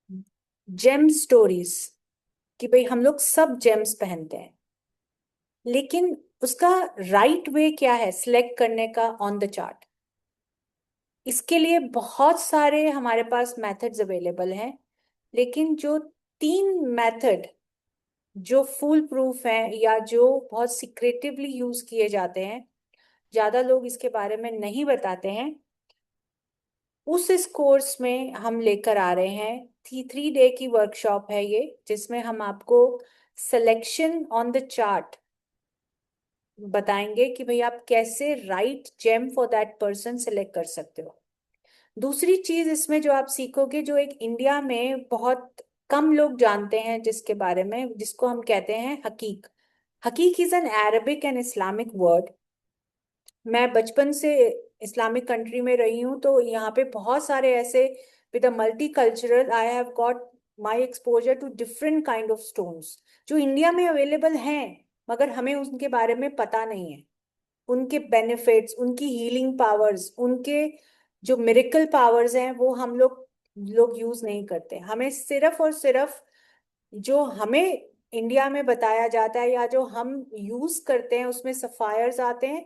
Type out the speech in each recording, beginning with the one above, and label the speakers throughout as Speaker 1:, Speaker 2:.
Speaker 1: GeM stories, कि भाई हम लोग सब जेम्स पहनते हैं, लेकिन उसका राइट वे क्या है सिलेक्ट करने का ऑन द चार्ट। इसके लिए बहुत सारे हमारे पास मेथड्स अवेलेबल हैं, लेकिन जो तीन मेथड जो फूल प्रूफ हैं या जो बहुत सिक्रेटिवली यूज किए जाते हैं, ज्यादा लोग इसके बारे में नहीं बताते हैं, उस इस कोर्स में हम लेकर आ रहे हैं। 3 डे की वर्कशॉप है ये, जिसमें हम आपको सिलेक्शन ऑन द चार्ट बताएंगे कि भाई आप कैसे right gem for that person select कर सकते हो। दूसरी चीज इसमें जो आप सीखोगे, जो एक इंडिया में बहुत कम लोग जानते हैं जिसके बारे में, जिसको हम कहते हैं हकीक। हकीक is an Arabic and Islamic word. मैं बचपन से इस्लामिक कंट्री में रही हूँ, तो यहाँ पे बहुत सारे ऐसे, with a multi cultural I have got my exposure to different kind of stones जो इंडिया में अवेलेबल हैं, मगर हमें उनके बारे में पता नहीं है। उनके बेनिफिट्स, उनकी हीलिंग पावर्स, उनके जो मिरेकल पावर्स हैं, वो हम लोग लोग यूज नहीं करते। हमें सिर्फ और सिर्फ जो हमें इंडिया में बताया जाता है या जो हम यूज करते हैं, उसमें सफायर्स आते हैं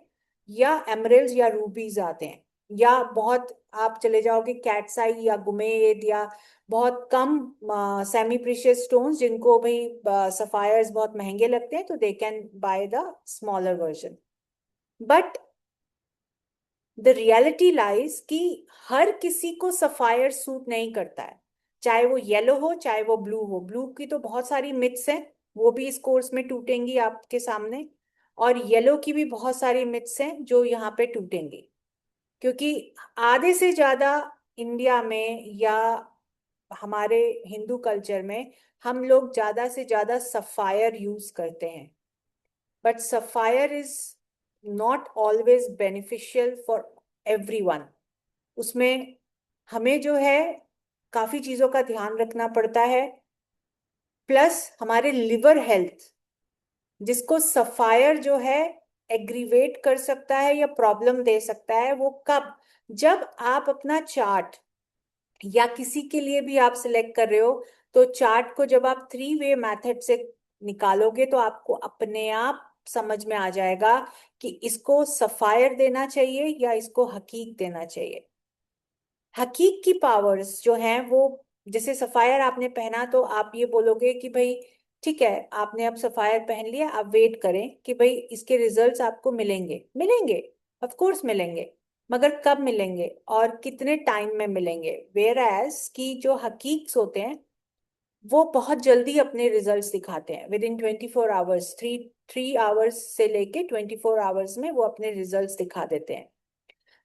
Speaker 1: या एमरल्ड्स या रूबीज आते हैं, या बहुत आप चले जाओगे कैट्साई या गुमेद, या बहुत कम सेमी प्रीशियस स्टोन्स जिनको भाई सफायर्स बहुत महंगे लगते हैं, तो they can by the smaller version. But the reality lies कि हर किसी को सफायर सूट नहीं करता है, चाहे वो येलो हो चाहे वो ब्लू हो। ब्लू की तो बहुत सारी मिथ्स हैं, वो भी इस कोर्स में टूटेंगी आपके सामने, और येलो की भी बहुत सारी मिथ्स हैं जो यहाँ पे टूटेंगी। क्योंकि आधे से ज्यादा इंडिया में या हमारे हिंदू कल्चर में हम लोग ज्यादा से ज्यादा सफायर यूज करते हैं, but sapphire is not always beneficial for everyone. उसमें हमें जो है काफी चीजों का ध्यान रखना पड़ता है। प्लस हमारे लिवर हेल्थ, जिसको सफायर जो है एग्रीवेट कर सकता है या प्रॉब्लम दे सकता है, वो कब, जब आप अपना चार्ट या किसी के लिए भी आप सिलेक्ट कर रहे हो, तो चार्ट को जब आप 3 वे मेथड से निकालोगे, तो आपको अपने आप समझ में आ जाएगा कि इसको सफायर देना चाहिए या इसको हकीक देना चाहिए। हकीक की पावर्स जो हैं वो, जैसे सफायर आपने पहना तो आप ये बोलोगे कि भाई ठीक है, आपने अब सफायर पहन लिया, आप वेट करें कि भाई इसके रिजल्ट्स आपको मिलेंगे। मिलेंगे, ऑफ कोर्स मिलेंगे, मगर कब मिलेंगे और कितने टाइम में मिलेंगे। वेयर एज की जो हकीक्स होते हैं, वो बहुत जल्दी अपने रिजल्ट्स दिखाते हैं, with in 24 hours, three three hours से लेके 24 आवर्स में वो अपने रिजल्ट्स दिखा देते हैं।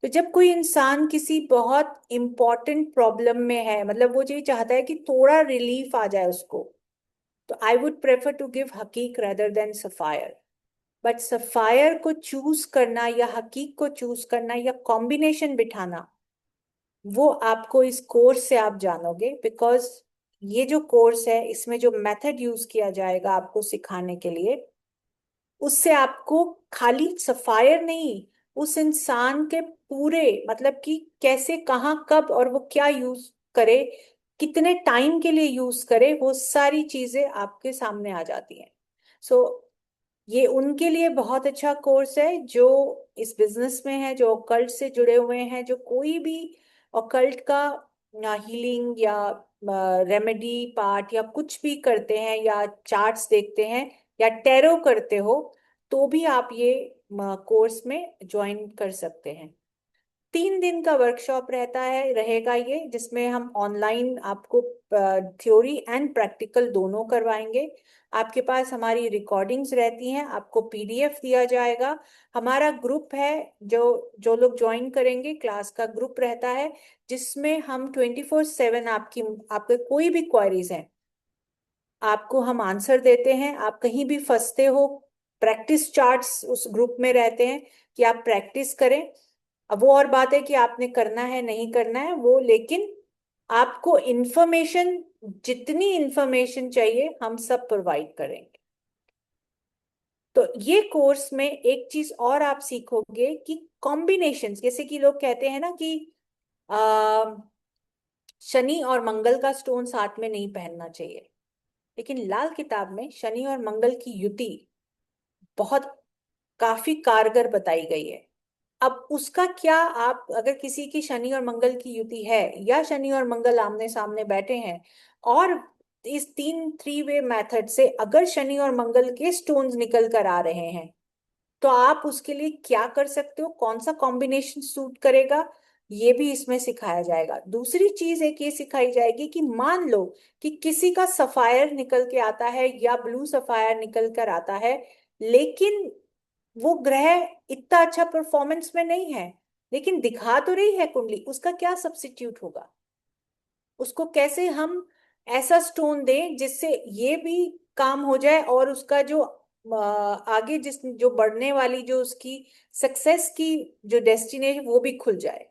Speaker 1: तो जब कोई इंसान किसी बहुत इंपॉर्टेंट प्रॉब्लम में है, मतलब वो ये चाहता है कि थोड़ा रिलीफ आ जाए उसको, तो I would prefer to give हकीक rather than sapphire. But sapphire को चूज करना या हकीक को चूज करना या कॉम्बिनेशन बिठाना, वो आपको इस कोर्स से आप जानोगे। बिकॉज ये जो कोर्स है, इसमें जो मेथड यूज किया जाएगा आपको सिखाने के लिए, उससे आपको खाली सफायर नहीं, उस इंसान के पूरे, मतलब कि कैसे, कहाँ, कब और वो क्या यूज करे, कितने टाइम के लिए यूज करे, वो सारी चीजें आपके सामने आ जाती हैं। सो ये उनके लिए बहुत अच्छा कोर्स है जो इस बिजनेस में है, जो ऑकल्ट से जुड़े हुए हैं, जो कोई भी ऑकल्ट का हीलिंग या रेमेडी पार्ट या कुछ भी करते हैं, या चार्ट्स देखते हैं, या टैरो करते हो, तो भी आप ये कोर्स में ज्वाइन कर सकते हैं। 3 दिन का वर्कशॉप रहता है, रहेगा ये, जिसमें हम ऑनलाइन आपको थ्योरी एंड प्रैक्टिकल दोनों करवाएंगे। आपके पास हमारी रिकॉर्डिंग्स रहती हैं, आपको पीडीएफ दिया जाएगा। हमारा ग्रुप है, जो जो लोग ज्वाइन करेंगे, क्लास का ग्रुप रहता है, जिसमें हम 24/7 आपकी, आपके कोई भी क्वेरीज हैं, आपको हम आंसर देते हैं। आप कहीं भी फंसते हो, प्रैक्टिस चार्ट्स उस ग्रुप में रहते हैं कि आप प्रैक्टिस करें। अब वो और बात है कि आपने करना है नहीं करना है वो, लेकिन आपको इंफॉर्मेशन, जितनी इंफॉर्मेशन चाहिए हम सब प्रोवाइड करेंगे। तो ये कोर्स में एक चीज और आप सीखोगे कि कॉम्बिनेशंस, जैसे कि लोग कहते हैं ना कि शनि और मंगल का स्टोन साथ में नहीं पहनना चाहिए। लेकिन लाल किताब में शनि और मंगल की युति बहुत काफी कारगर बताई गई है। अब उसका क्या, आप अगर किसी की शनि और मंगल की युति है या शनि और मंगल आमने सामने बैठे हैं, और इस 3 वे मेथड से अगर शनि और मंगल के स्टोन्स निकल कर आ रहे हैं, तो आप उसके लिए क्या कर सकते हो, कौन सा कॉम्बिनेशन सूट करेगा, ये भी इसमें सिखाया जाएगा। दूसरी चीज एक ये सिखाई जाएगी कि मान लो कि किसी का सफायर निकल के आता है या ब्लू सफायर निकल कर आता है, लेकिन वो ग्रह इतना अच्छा परफॉर्मेंस में नहीं है, लेकिन दिखा तो रही है कुंडली, उसका क्या सब्स्टिट्यूट होगा? उसको कैसे हम ऐसा स्टोन दें जिससे ये भी काम हो जाए और उसका जो आगे जिस जो बढ़ने वाली जो उसकी सक्सेस की जो डेस्टिनेशन वो भी खुल जाए।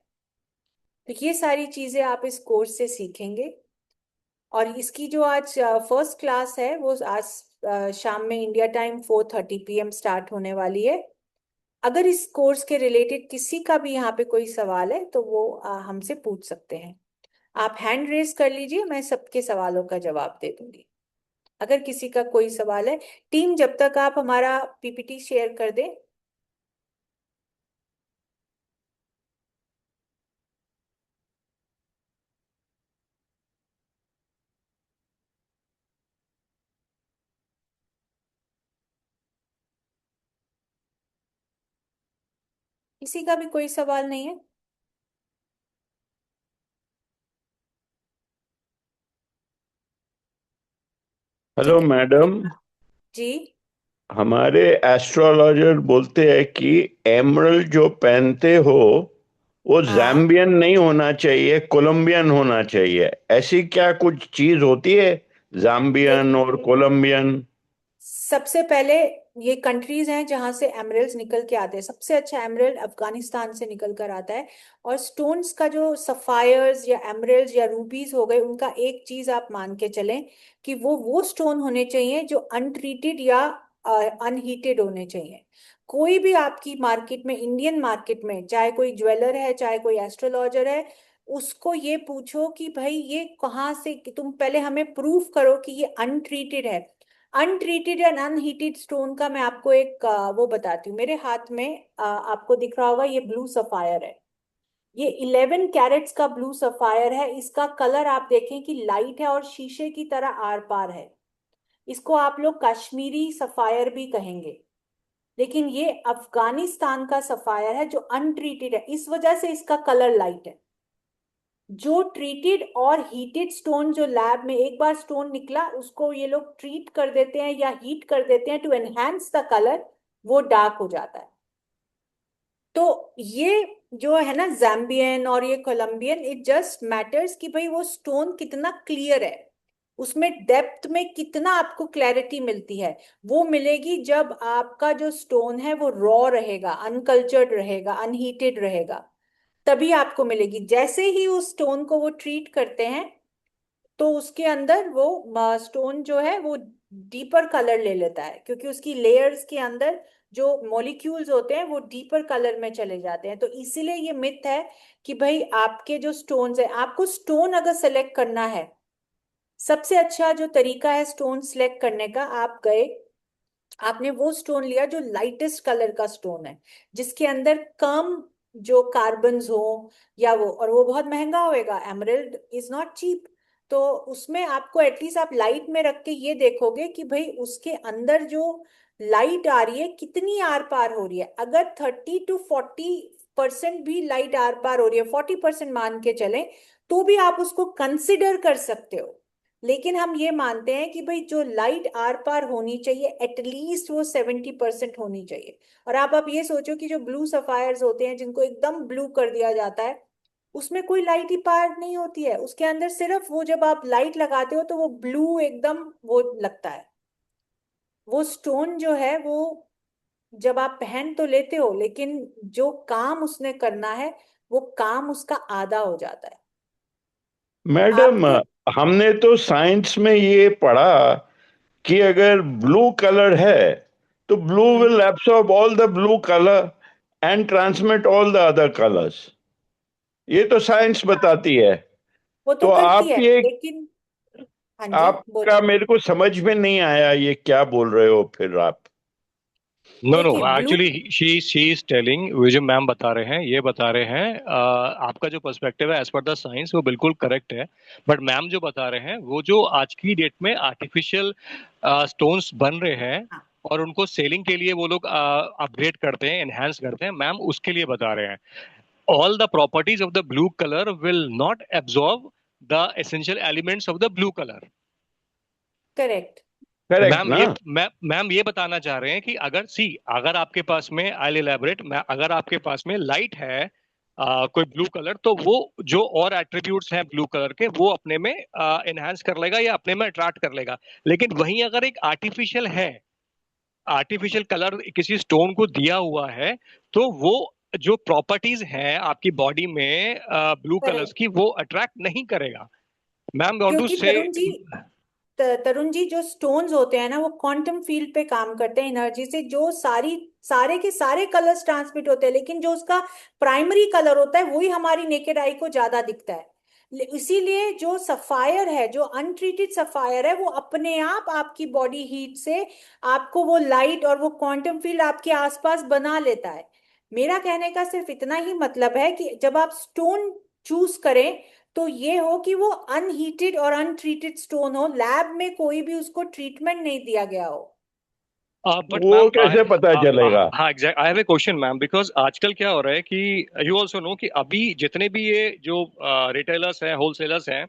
Speaker 1: तो ये सारी चीजें आप इस कोर्स से सीखेंगे। और इसकी जो आज फर्स्ट क्लास है वो आज शाम में इंडिया टाइम 4:30 PM स्टार्ट होने वाली है। अगर इस कोर्स के रिलेटेड किसी का भी यहाँ पे कोई सवाल है तो वो हमसे पूछ सकते हैं। आप हैंड रेज कर लीजिए, मैं सबके सवालों का जवाब दे दूंगी अगर किसी का कोई सवाल है। टीम, जब तक आप हमारा पीपीटी शेयर कर दें। किसी का भी कोई सवाल नहीं है?
Speaker 2: हेलो
Speaker 1: ठीक है।
Speaker 2: मैडम।
Speaker 1: जी।
Speaker 2: हमारे एस्ट्रोलॉजर बोलते हैं कि एमरल्ड जो पहनते हो वो
Speaker 1: हाँ,
Speaker 2: जैम्बियन नहीं होना चाहिए, कोलंबियन होना चाहिए। ऐसी क्या कुछ चीज होती है, जाम्बियन और
Speaker 1: देखिए,
Speaker 2: कोलंबियन?
Speaker 1: सबसे पहले ये कंट्रीज हैं जहां से एमरल्ड्स निकल के आते हैं। सबसे अच्छा एमरल्ड अफगानिस्तान से निकल कर आता है। और स्टोन्स का जो सफायर्स या एमरल्ड्स या रूबीज हो गए, उनका एक चीज आप मान के चलें कि वो स्टोन होने चाहिए जो अनट्रीटेड या अनहीटेड होने चाहिए। कोई भी आपकी मार्केट में, इंडियन मार्केट में, चाहे कोई ज्वेलर है चाहे कोई एस्ट्रोलॉजर है, उसको ये पूछो कि भाई ये कहाँ से, कि तुम पहले हमें प्रूफ करो कि ये अनट्रीटेड है। अनट्रीटेड एंड अनहीटेड स्टोन का मैं आपको एक वो बताती हूँ। मेरे हाथ में आपको दिख रहा होगा, ये ब्लू सफायर है। ये 11 कैरेट्स का ब्लू सफायर है। इसका कलर आप देखें कि लाइट है और शीशे की तरह आर पार है। इसको आप लोग कश्मीरी सफायर भी कहेंगे। लेकिन ये अफगानिस्तान का सफायर है जो अनट्रीटेड है, इस वजह से इसका कलर लाइट है। जो ट्रीटेड और हीटेड स्टोन, जो लैब में एक बार स्टोन निकला उसको ये लोग ट्रीट कर देते हैं या हीट कर देते हैं टू एनहांस द कलर, वो डार्क हो जाता है। तो ये जो है ना जैम्बियन और ये कोलंबियन, इट जस्ट मैटर्स कि भाई वो स्टोन कितना क्लियर है, उसमें डेप्थ में कितना आपको क्लैरिटी मिलती है। वो मिलेगी जब आपका जो स्टोन है वो रॉ रहेगा, अनकल्चर्ड रहेगा, अनहीटेड रहेगा, तभी आपको मिलेगी। जैसे ही उस स्टोन को वो ट्रीट करते हैं तो उसके अंदर वो स्टोन जो है वो डीपर कलर ले लेता है, क्योंकि उसकी लेयर्स के अंदर जो मॉलिक्यूल्स होते हैं वो डीपर कलर में चले जाते हैं। तो इसीलिए ये मिथ है कि भाई आपके जो स्टोन्स है, आपको स्टोन अगर सेलेक्ट करना है, सबसे अच्छा जो तरीका है स्टोन सेलेक्ट करने का, आप गए, आपने वो स्टोन लिया जो लाइटेस्ट कलर का स्टोन है, जिसके अंदर कम जो कार्बन्स हो, या वो, और वो बहुत महंगा होएगा, एमरल्ड इज नॉट चीप। तो उसमें आपको एटलीस्ट, आप लाइट में रख के ये देखोगे कि भाई उसके अंदर जो लाइट आ रही है कितनी आर पार हो रही है। अगर 30 to 40% भी लाइट आर पार हो रही है, 40% मान के चलें, तो भी आप उसको कंसिडर कर सकते हो। लेकिन हम ये मानते हैं कि भाई जो लाइट आर पार होनी चाहिए एटलीस्ट वो 70% होनी चाहिए। और आप ये सोचो कि जो ब्लू सफायर्स होते हैं जिनको एकदम ब्लू कर दिया जाता है, उसमें कोई लाइट ही पार नहीं होती है, उसके अंदर सिर्फ वो, जब आप लाइट लगाते हो तो वो ब्लू एकदम वो लगता है। वो स्टोन जो है वो जब आप पहन तो लेते हो, लेकिन जो काम उसने करना है वो काम उसका आधा हो जाता है।
Speaker 2: मैडम,
Speaker 1: आपके।
Speaker 2: हमने तो साइंस में ये पढ़ा कि अगर ब्लू कलर है तो blue
Speaker 1: hmm.
Speaker 2: Will absorb all the blue colour and transmit all the other colours. ये तो साइंस बताती है।
Speaker 1: वो
Speaker 2: तो
Speaker 1: तो करती
Speaker 2: आप
Speaker 1: है
Speaker 2: ये,
Speaker 1: लेकिन। हाँ जी
Speaker 2: आपका
Speaker 1: बोलिए।
Speaker 2: मेरे को समझ में नहीं आया, ये क्या बोल रहे हो फिर आप?
Speaker 3: नो नो,
Speaker 1: देखिए blue.
Speaker 3: Actually she is telling, वो जो मैम बता रहे हैं, ये बता रहे हैं आपका जो पर्सपेक्टिव है एज पर द साइंस वो बिल्कुल करेक्ट है। बट मैम जो बता रहे हैं वो जो आज की डेट में आर्टिफिशियल स्टोन्स बन रहे हैं
Speaker 1: हाँ
Speaker 3: और उनको सेलिंग के लिए वो लोग अपग्रेड करते हैं, एनहांस करते हैं, मैम उसके लिए बता रहे हैं। All the properties of the blue colour will not absorb the essential elements of the blue colour.
Speaker 1: Correct.
Speaker 2: Correct
Speaker 3: ma'am
Speaker 2: ना?
Speaker 3: ये मैम ये बताना चाह रहे हैं कि अगर आपके पास में, आई इलेबोरेट, अगर आपके पास में लाइट है कोई ब्लू कलर, तो वो जो और एट्रीब्यूट्स हैं ब्लू कलर के वो अपने में एनहांस कर लेगा या अपने में अट्रैक्ट कर लेगा। लेकिन वहीं अगर एक आर्टिफिशियल कलर किसी स्टोन को दिया हुआ है, तो वो जो प्रॉपर्टीज हैं आपकी बॉडी में ब्लू कलर्स
Speaker 1: करेक्ट।
Speaker 3: की, वो अट्रैक्ट नहीं करेगा। मैम वांट टू
Speaker 1: क्योंकि
Speaker 3: से।
Speaker 1: तरुण जी जो स्टोन्स होते हैं ना वो क्वांटम फील्ड पे काम करते हैं एनर्जी से, जो सारी सारे के सारे कलर्स ट्रांसमिट होते हैं, लेकिन जो उसका प्राइमरी कलर होता है वही हमारी नेकेड आई को ज्यादा दिखता है। इसीलिए जो सफायर है, जो अनट्रीटेड सफायर है, वो अपने आप आपकी बॉडी हीट से आपको वो लाइट और वो क्वांटम फील्ड आपके आसपास बना लेता है। मेरा कहने का सिर्फ इतना ही मतलब है कि जब आप स्टोन चूज करें तो ये हो कि वो अनहीटेड और अनट्रीटेड स्टोन हो, लैब में कोई भी उसको ट्रीटमेंट नहीं दिया गया हो।
Speaker 3: बट
Speaker 2: वो
Speaker 3: मैम,
Speaker 2: कैसे पता चलेगा?
Speaker 3: हाँ exact, I have A question ma'am, because आजकल क्या हो रहा है कि यू ऑल्सो नो कि अभी जितने भी ये जो रिटेलर्स हैं, होलसेलर्स हैं,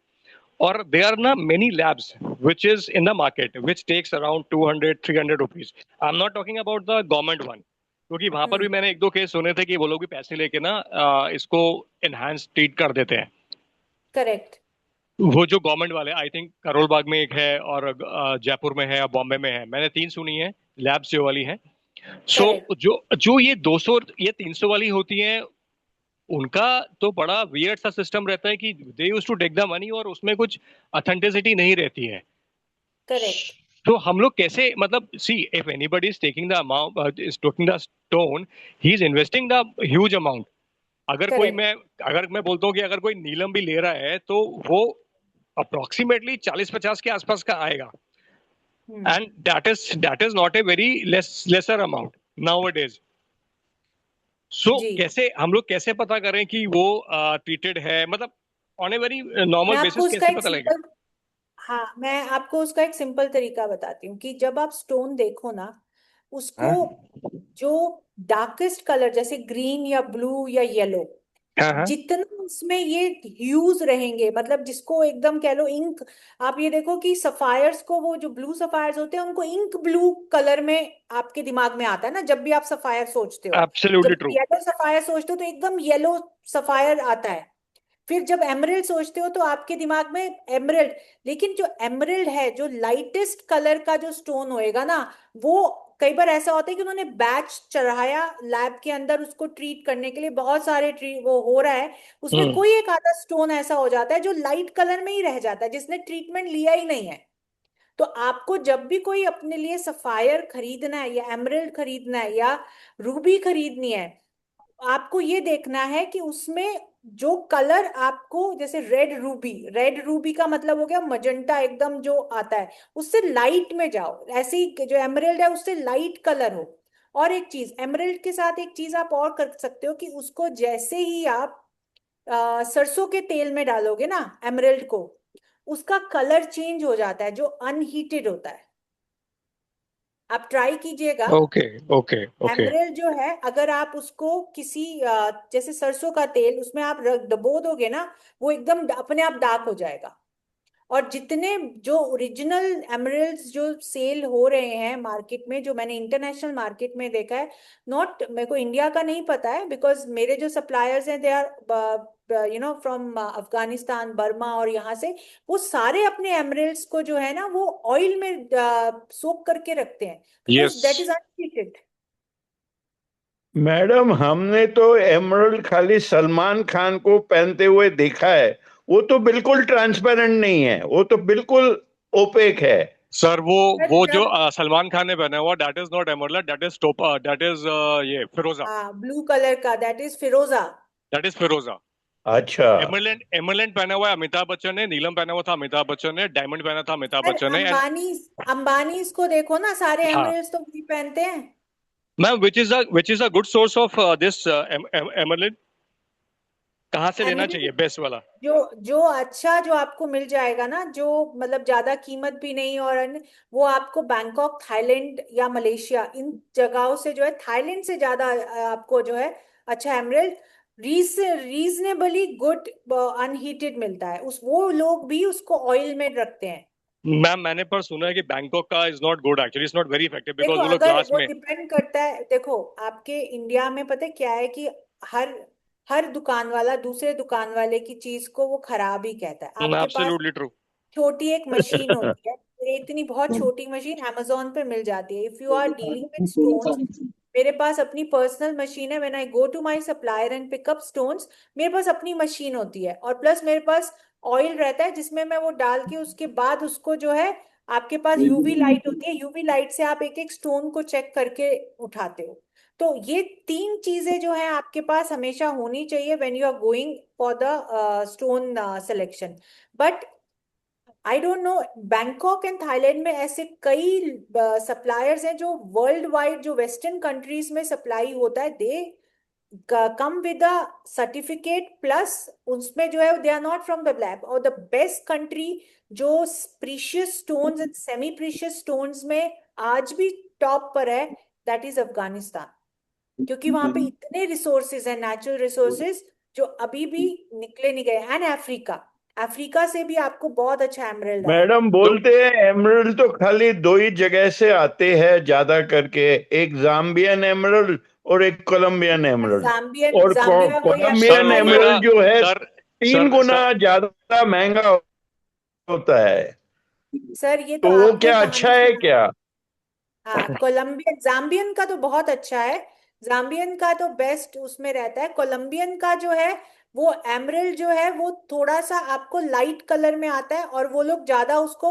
Speaker 3: और दे आर ना many labs which is in the market which takes around 200-300 rupees. I am not talking about the government one, क्योंकि वहां पर भी
Speaker 1: हम्म।
Speaker 3: मैंने एक दो केस सुने थे कि वो लोग भी पैसे लेके ना इसको एनहांस ट्रीट कर देते हैं।
Speaker 1: करेक्ट।
Speaker 3: वो जो गवर्नमेंट वाले, आई थिंक करोल बाग में एक है और जयपुर में है और बॉम्बे में है, मैंने तीन सुनी है लैब्स जो वाली हैं। So
Speaker 1: correct.
Speaker 3: जो जो ये 200 ये 300 वाली होती हैं, उनका तो बड़ा वियर्ड सा सिस्टम रहता है कि they use to take the money और उसमें कुछ ऑथेंटिसिटी नहीं रहती है।
Speaker 1: करेक्ट।
Speaker 3: तो हम लोग कैसे, मतलब see, if anybody is taking the amount, is taking the stone, he is investing the huge amount. अगर कोई
Speaker 1: करेक्ट।
Speaker 3: मैं अगर मैं बोलता हूँ कि अगर कोई नीलम भी ले रहा है तो वो अप्रोक्सीमेटली 40-50 के आसपास का आएगा।
Speaker 1: Hmm.
Speaker 3: And that is not a very lesser amount nowadays. So
Speaker 1: जी
Speaker 3: कैसे हम लोग कैसे पता करें कि वो ट्रीटेड है, मतलब ऑन ए वेरी
Speaker 1: मैं
Speaker 3: नॉर्मल
Speaker 1: आपको
Speaker 3: बेसिस
Speaker 1: उसका
Speaker 3: कैसे
Speaker 1: एक
Speaker 3: पता लगेगा?
Speaker 1: सिंपल हाँ मैं आपको उसका एक सिंपल तरीका बताती हूँ कि जब आप स्टोन देखो ना, उसको
Speaker 3: हाँ
Speaker 1: जो डार्केस्ट कलर जैसे ग्रीन या ब्लू या येलो,
Speaker 3: हाँ हाँ।
Speaker 1: जितना उसमें ये ह्यूज रहेंगे, मतलब जिसको एकदम कह लो इंक। आप ये देखो कि सफायर्स को, वो जो ब्लू सफायर्स होते हैं उनको इंक ब्लू कलर में आपके दिमाग में आता है ना जब भी आप सफायर सोचते हो।
Speaker 3: एब्सोल्युटली
Speaker 1: जब
Speaker 3: ट्रू।
Speaker 1: येलो सफायर सोचते हो तो एकदम येलो सफायर आता है। फिर जब एमरल्ड सोचते हो तो आपके दिमाग में एमरल्ड। लेकिन जो एमरल्ड है, जो लाइटेस्ट कलर का जो स्टोन होएगा ना, वो कई बार ऐसा होता है कि उन्होंने बैच चढ़ाया लैब के अंदर उसको ट्रीट करने के लिए, बहुत सारे ट्रीट वो हो रहा है, उसमें
Speaker 3: हम्म।
Speaker 1: कोई एक आधा स्टोन ऐसा हो जाता है जो लाइट कलर में ही रह जाता है, जिसने ट्रीटमेंट लिया ही नहीं है। तो आपको जब भी कोई अपने लिए सफायर खरीदना है या एमरल्ड खरीदना है या रूबी खरीदनी है, आपको ये देखना है कि उसमें जो कलर आपको, जैसे रेड रूबी का मतलब हो गया मजेंटा एकदम जो आता है, उससे लाइट में जाओ। ऐसे ही जो एमरल्ड है उससे लाइट कलर हो। और एक चीज एमरल्ड के साथ एक चीज आप और कर सकते हो कि उसको जैसे ही आप सरसों के तेल में डालोगे ना एमरल्ड को, उसका कलर चेंज हो जाता है जो अनहीटेड होता है। आप ट्राई कीजिएगा।
Speaker 3: Okay okay okay.
Speaker 1: एमरल्ड जो है, अगर आप उसको किसी जैसे सरसों का तेल उसमें आप रख डबो दोगे ना, वो एकदम अपने आप डार्क हो जाएगा। और जितने जो ओरिजिनल एमरल्ड्स जो सेल हो रहे हैं मार्केट में, जो मैंने इंटरनेशनल मार्केट में देखा है, नॉट मेरे को इंडिया का नहीं पता है बिकॉज मेरे जो सप्लायर्स हैं they are from Afghanistan Burma और यहाँ से, वो सारे अपने एमरल्ड्स को जो है ना वो ऑयल में सोक करके रखते हैं because
Speaker 3: yes.
Speaker 1: That is untreated.
Speaker 2: Madam, हमने तो एमरल्ड खाली सलमान खान को पहनते हुए देखा है। वो तो बिल्कुल ट्रांसपेरेंट नहीं है, वो तो बिल्कुल ओपेक है।
Speaker 3: सर वो जो
Speaker 1: जब
Speaker 3: सलमान खान ने पहना हुआ, that is not emerald, that is topaz, that is ये फिरोजा।
Speaker 1: हाँ ब्लू कलर का दैट इज फिरोजा।
Speaker 3: दैट इज फिरोजा।
Speaker 2: अच्छा।
Speaker 3: एमरलैंड पहना हुआ है अमिताभ बच्चन ने, नीलम पहना हुआ था अमिताभ बच्चन ने, डायमंड पहना था अमिताभ
Speaker 1: सर
Speaker 3: बच्चन ने एंड
Speaker 1: अंबानी, अंबानी इसको देखो ना, सारे
Speaker 3: हाँ
Speaker 1: एमरेल्स तो वही पहनते हैं।
Speaker 3: Ma'am, which is a good source of this Emerald, कहाँ से लेना
Speaker 1: एमरेल्स
Speaker 3: चाहिए बेस्ट वाला?
Speaker 1: जो जो अच्छा जो आपको मिल जाएगा ना, जो मतलब ज्यादा कीमत भी नहीं और वो आपको बैंकॉक, थाईलैंड या मलेशिया, इन जगहों से जो है, थाईलैंड से ज्यादा आपको जो है अच्छा एमरेल्ड रीजनेबली गुड अनहीटेड मिलता है। उस वो लोग भी उसको ऑयल में रखते हैं।
Speaker 3: मैम मैंने पर सुना है कि बैंकॉक का is not good actually, is not very effective
Speaker 1: देखो
Speaker 3: बिकॉज वो लोग
Speaker 1: अगर
Speaker 3: ग्लास
Speaker 1: वो
Speaker 3: में।
Speaker 1: डिपेंड करता है, देखो आपके इंडिया में पता है क्या है कि हर हर दुकान वाला दूसरे दुकान वाले की चीज को वो खराब ही कहता है। आपके पास
Speaker 3: एब्सोल्युटली ट्रू।
Speaker 1: छोटी एक मशीन होती है, ये इतनी बहुत छोटी मशीन अमेजोन पे मिल जाती है। If you are dealing with stones, मेरे पास अपनी पर्सनल मशीन है। When I go to my supplier and pick up stones, मेरे पास अपनी मशीन होती है, और प्लस मेरे पास ऑयल रहता है जिसमें मैं वो डाल के उसके बाद उसको जो है, आपके पास यूवी लाइट होती है, यूवी लाइट से आप एक एक स्टोन को चेक करके उठाते हो। तो ये तीन चीजें जो है आपके पास हमेशा होनी चाहिए when you are going for the stone selection. But I don't know, Bangkok and Thailand में ऐसे कई सप्लायर्स हैं जो वर्ल्ड वाइड, जो वेस्टर्न कंट्रीज में सप्लाई होता है, they come with a certificate plus, उसमें जो है they are not from the lab. और द बेस्ट कंट्री जो precious stones and semi precious stones में आज भी टॉप पर है, दैट इज अफगानिस्तान। क्योंकि वहां पे इतने रिसोर्सेज हैं, नेचुरल रिसोर्सेज, जो अभी भी निकले नहीं गए। एंड अफ्रीका, अफ्रीका से भी आपको बहुत अच्छा एमरल्ड आएगा।
Speaker 2: मैडम बोलते हैं एमरल्ड तो खाली दो ही जगह से आते हैं ज्यादा करके, एक जाम्बियन एमरल्ड और एक कोलंबियन एमरल्ड।
Speaker 1: जाम्बियन,
Speaker 2: और
Speaker 1: जाम्बिया को या
Speaker 3: सर
Speaker 2: कोलंबियन
Speaker 3: वो
Speaker 1: शायद,
Speaker 3: मेरा
Speaker 2: एमरल्ड जो है
Speaker 3: सर
Speaker 2: 3 गुना
Speaker 3: सर
Speaker 2: ज्यादा महंगा होता है।
Speaker 1: सर ये तो
Speaker 2: तो वो
Speaker 1: आपने
Speaker 2: क्या अच्छा
Speaker 1: कहानी
Speaker 2: है
Speaker 1: सुना।
Speaker 2: क्या?
Speaker 1: हाँ, कोलंबियन, जाम्बियन का तो बहुत अच्छा है। जाम्बियन का तो बेस्ट उसमें रहता है। कोलंबियन का जो है, वो एमरल्ड जो है वो थोड़ा सा आपको लाइट कलर में आता है, और वो लोग ज्यादा उसको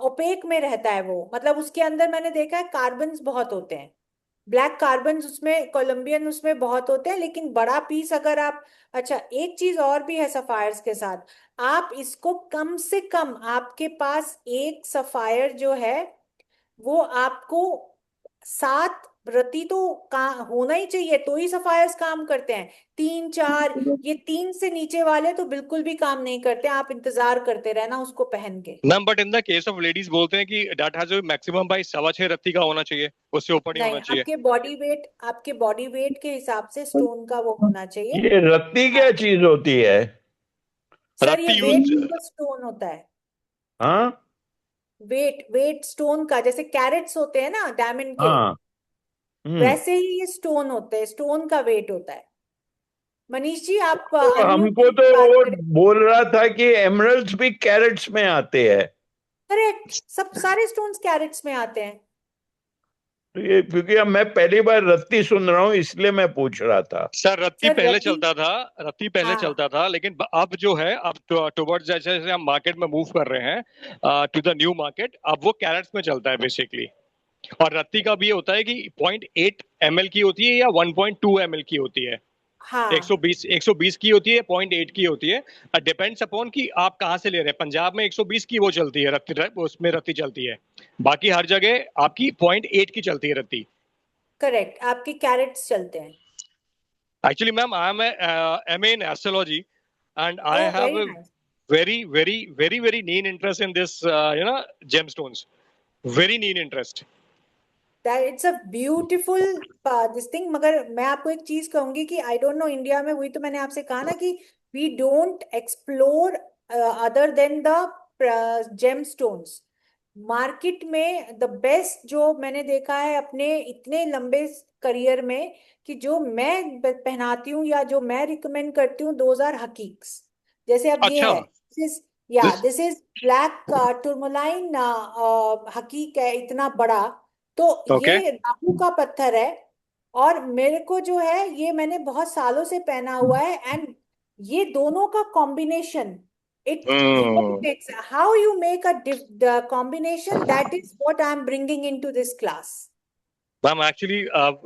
Speaker 1: ओपेक में रहता है वो, मतलब उसके अंदर मैंने देखा है कार्बन्स बहुत होते हैं, ब्लैक कार्बन्स उसमें, कोलंबियन उसमें बहुत होते हैं, लेकिन बड़ा पीस अगर आप, अच्छा एक चीज और भी है सफायर्स के साथ, आप इसको कम से कम, आपके पास एक सफायर जो है वो आपको 7 रति तो का होना ही चाहिए, तो ही सफायर्स काम करते हैं। 3 4, ये 3 से नीचे वाले तो बिल्कुल भी काम नहीं करते, आप इंतजार करते रहना उसको पहन के।
Speaker 3: Ma'am, but in the case of ladies बोलते हैं कि डेट हैज मैक्सिमम भाई 6.25 रत्ती का होना चाहिए, उससे ऊपर नहीं
Speaker 1: नहीं,
Speaker 3: होना चाहिए।
Speaker 1: आपके बॉडी वेट के हिसाब से स्टोन का वो होना चाहिए।
Speaker 2: ये रत्ती क्या चीज होती है?
Speaker 1: सर ये
Speaker 3: रत्ती
Speaker 1: वेट
Speaker 3: यूज।
Speaker 1: स्टोन होता है।
Speaker 2: हाँ।
Speaker 1: वेट वेट स्टोन का, जैसे कैरेट्स होते हैं ना डायमंड के,
Speaker 2: हाँ। हम्म।
Speaker 1: वैसे ही ये स्टोन होते हैं, स्टोन का वेट होता है। मनीष जी आप
Speaker 2: तो
Speaker 1: अनम्यूट
Speaker 2: हमको तो
Speaker 1: बात
Speaker 2: वो
Speaker 1: करें।
Speaker 2: बोल रहा था कि एमरल्ड्स भी कैरेट्स में आते हैं।
Speaker 1: करेक्ट, सब सारे स्टोन्स कैरेट्स में आते हैं।
Speaker 2: तो ये क्योंकि अब मैं पहली बार रत्ती सुन रहा हूँ इसलिए मैं पूछ रहा था।
Speaker 3: सर रत्ती
Speaker 1: सर
Speaker 3: पहले
Speaker 1: रति,
Speaker 3: चलता था, रत्ती पहले
Speaker 1: हाँ,
Speaker 3: चलता था, लेकिन अब जो है, अब टुवर्ड्स जैसे जैसे हम मार्केट में मूव कर रहे हैं टू द न्यू मार्केट, अब वो कैरेट्स में चलता है बेसिकली। और रत्ती का भी ये होता है कि 0.8 ml की होती है या 1.2 ml की होती है।
Speaker 1: हाँ
Speaker 3: 120 की होती है, 0.8 की होती है। डिपेंड्स अपॉन कि आप कहाँ से ले रहे हैं। पंजाब में 120 की वो चलती है रत्ती, उसमें रत्ती चलती है। बाकी हर जगह आपकी 0.8 की चलती है रत्ती।
Speaker 1: करेक्ट, आपके कैरेट्स चलते हैं।
Speaker 3: Actually, ma'am, I am a MA in astrology, and I
Speaker 1: oh
Speaker 3: have
Speaker 1: very
Speaker 3: a
Speaker 1: nice.
Speaker 3: very keen interest in this, gemstones. Very keen interest.
Speaker 1: That it's a beautiful this thing. मगर मैं आपको एक चीज कहूंगी कि आई don't no India में, वही तो मैंने आपसे कहा ना कि we don't explore other than the gem stones. Market में द बेस्ट जो मैंने देखा है अपने इतने लंबे करियर में, कि जो मैं पहनाती हूँ या जो मैं रिकमेंड करती हूँ, दोज आर हकीक्स। जैसे अब ये
Speaker 3: अच्छा,
Speaker 1: है,
Speaker 3: this
Speaker 1: this is black tourmaline हकीक है, इतना बड़ा। तो
Speaker 3: okay.
Speaker 1: ये राहु का पत्थर है, और मेरे को जो है ये मैंने बहुत सालों से पहना हुआ है। एंड ये दोनों का combination, it
Speaker 3: Hmm.
Speaker 1: It's how you make a combination, that is what I am bringing into this class.
Speaker 3: Ma'am, actually,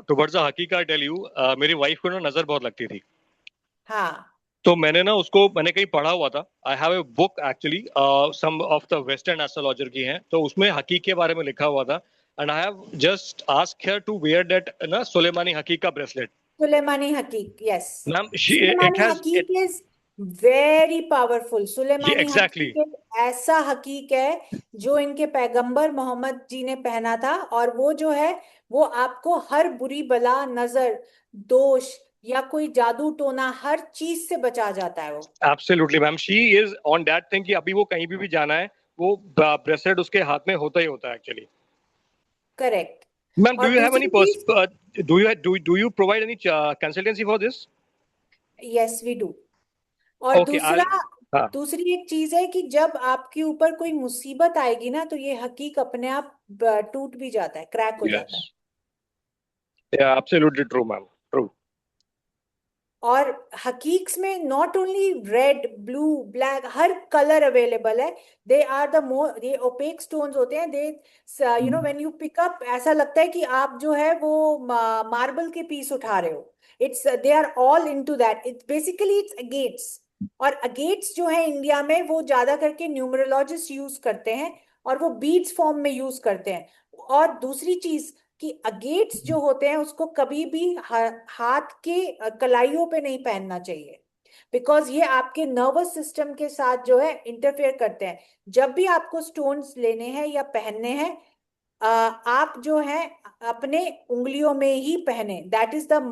Speaker 3: towards the हकीका, I tell you, मेरी वाइफ को ना नजर बहुत लगती थी।
Speaker 1: हाँ
Speaker 3: तो मैंने ना उसको मैंने कहीं पढ़ा हुआ था. I have a book actually, some of the western astrologer की है, तो उसमें हकीक के बारे में लिखा हुआ था. And I have just ask here to wear that ना सुलेमानी हकीक का ब्रेसलेट.
Speaker 1: सुलेमानी हकीक, यस।
Speaker 3: मैम इट
Speaker 1: सुलेमानी
Speaker 3: हैज
Speaker 1: हकीक इज वेरी पावरफुल। सुलेमानी
Speaker 3: एग्जैक्टली.
Speaker 1: हकीक एक ऐसा हकीक है जो इनके पैगंबर मोहम्मद जी ने पहना था, और वो जो है वो आपको हर बुरी बला, नजर, दोष या कोई जादू टोना हर चीज से बचा जाता है वो।
Speaker 3: Absolutely ma'am, she is on that thing कि अभी वो कहीं भी जाना है, वो ब्रेसलेट उसके हाथ में होता ही होता है एक्चुअली.
Speaker 1: करेक्ट।
Speaker 3: मैम, डू
Speaker 1: और
Speaker 3: यू हैव एनी
Speaker 1: दूसरी चीज,
Speaker 3: do you provide any consultancy for this?
Speaker 1: Yes we do. और
Speaker 3: Okay,
Speaker 1: दूसरा,
Speaker 3: I'll. हाँ.
Speaker 1: दूसरी एक चीज है कि जब आपके ऊपर कोई मुसीबत आएगी ना, तो ये हकीक अपने आप टूट भी जाता है, क्रैक हो जाता है।
Speaker 3: Yes. Yeah, absolutely true, ma'am. True.
Speaker 1: और हकीक्स में not only red, blue, black, हर कलर अवेलेबल है। दे आर द मोर, ये ओपेक स्टोन्स होते हैं। दे व्हेन यू पिक अप, ऐसा लगता है कि आप जो है वो मार्बल के पीस उठा रहे हो। It's, they are all into that. It's basically it's agates. और अगेट्स जो है इंडिया में वो ज्यादा करके न्यूमरोलॉजिस्ट यूज करते हैं, और वो बीड्स फॉर्म में यूज करते हैं। और दूसरी चीज कि अगेट्स जो होते हैं उसको कभी भी हाथ के कलाइयों पे नहीं पहनना चाहिए, बिकॉज ये आपके नर्वस सिस्टम के साथ जो है इंटरफेयर करते हैं। जब भी आपको स्टोन्स लेने हैं या पहनने हैं, आप जो है अपने उंगलियों में ही पहने। That is the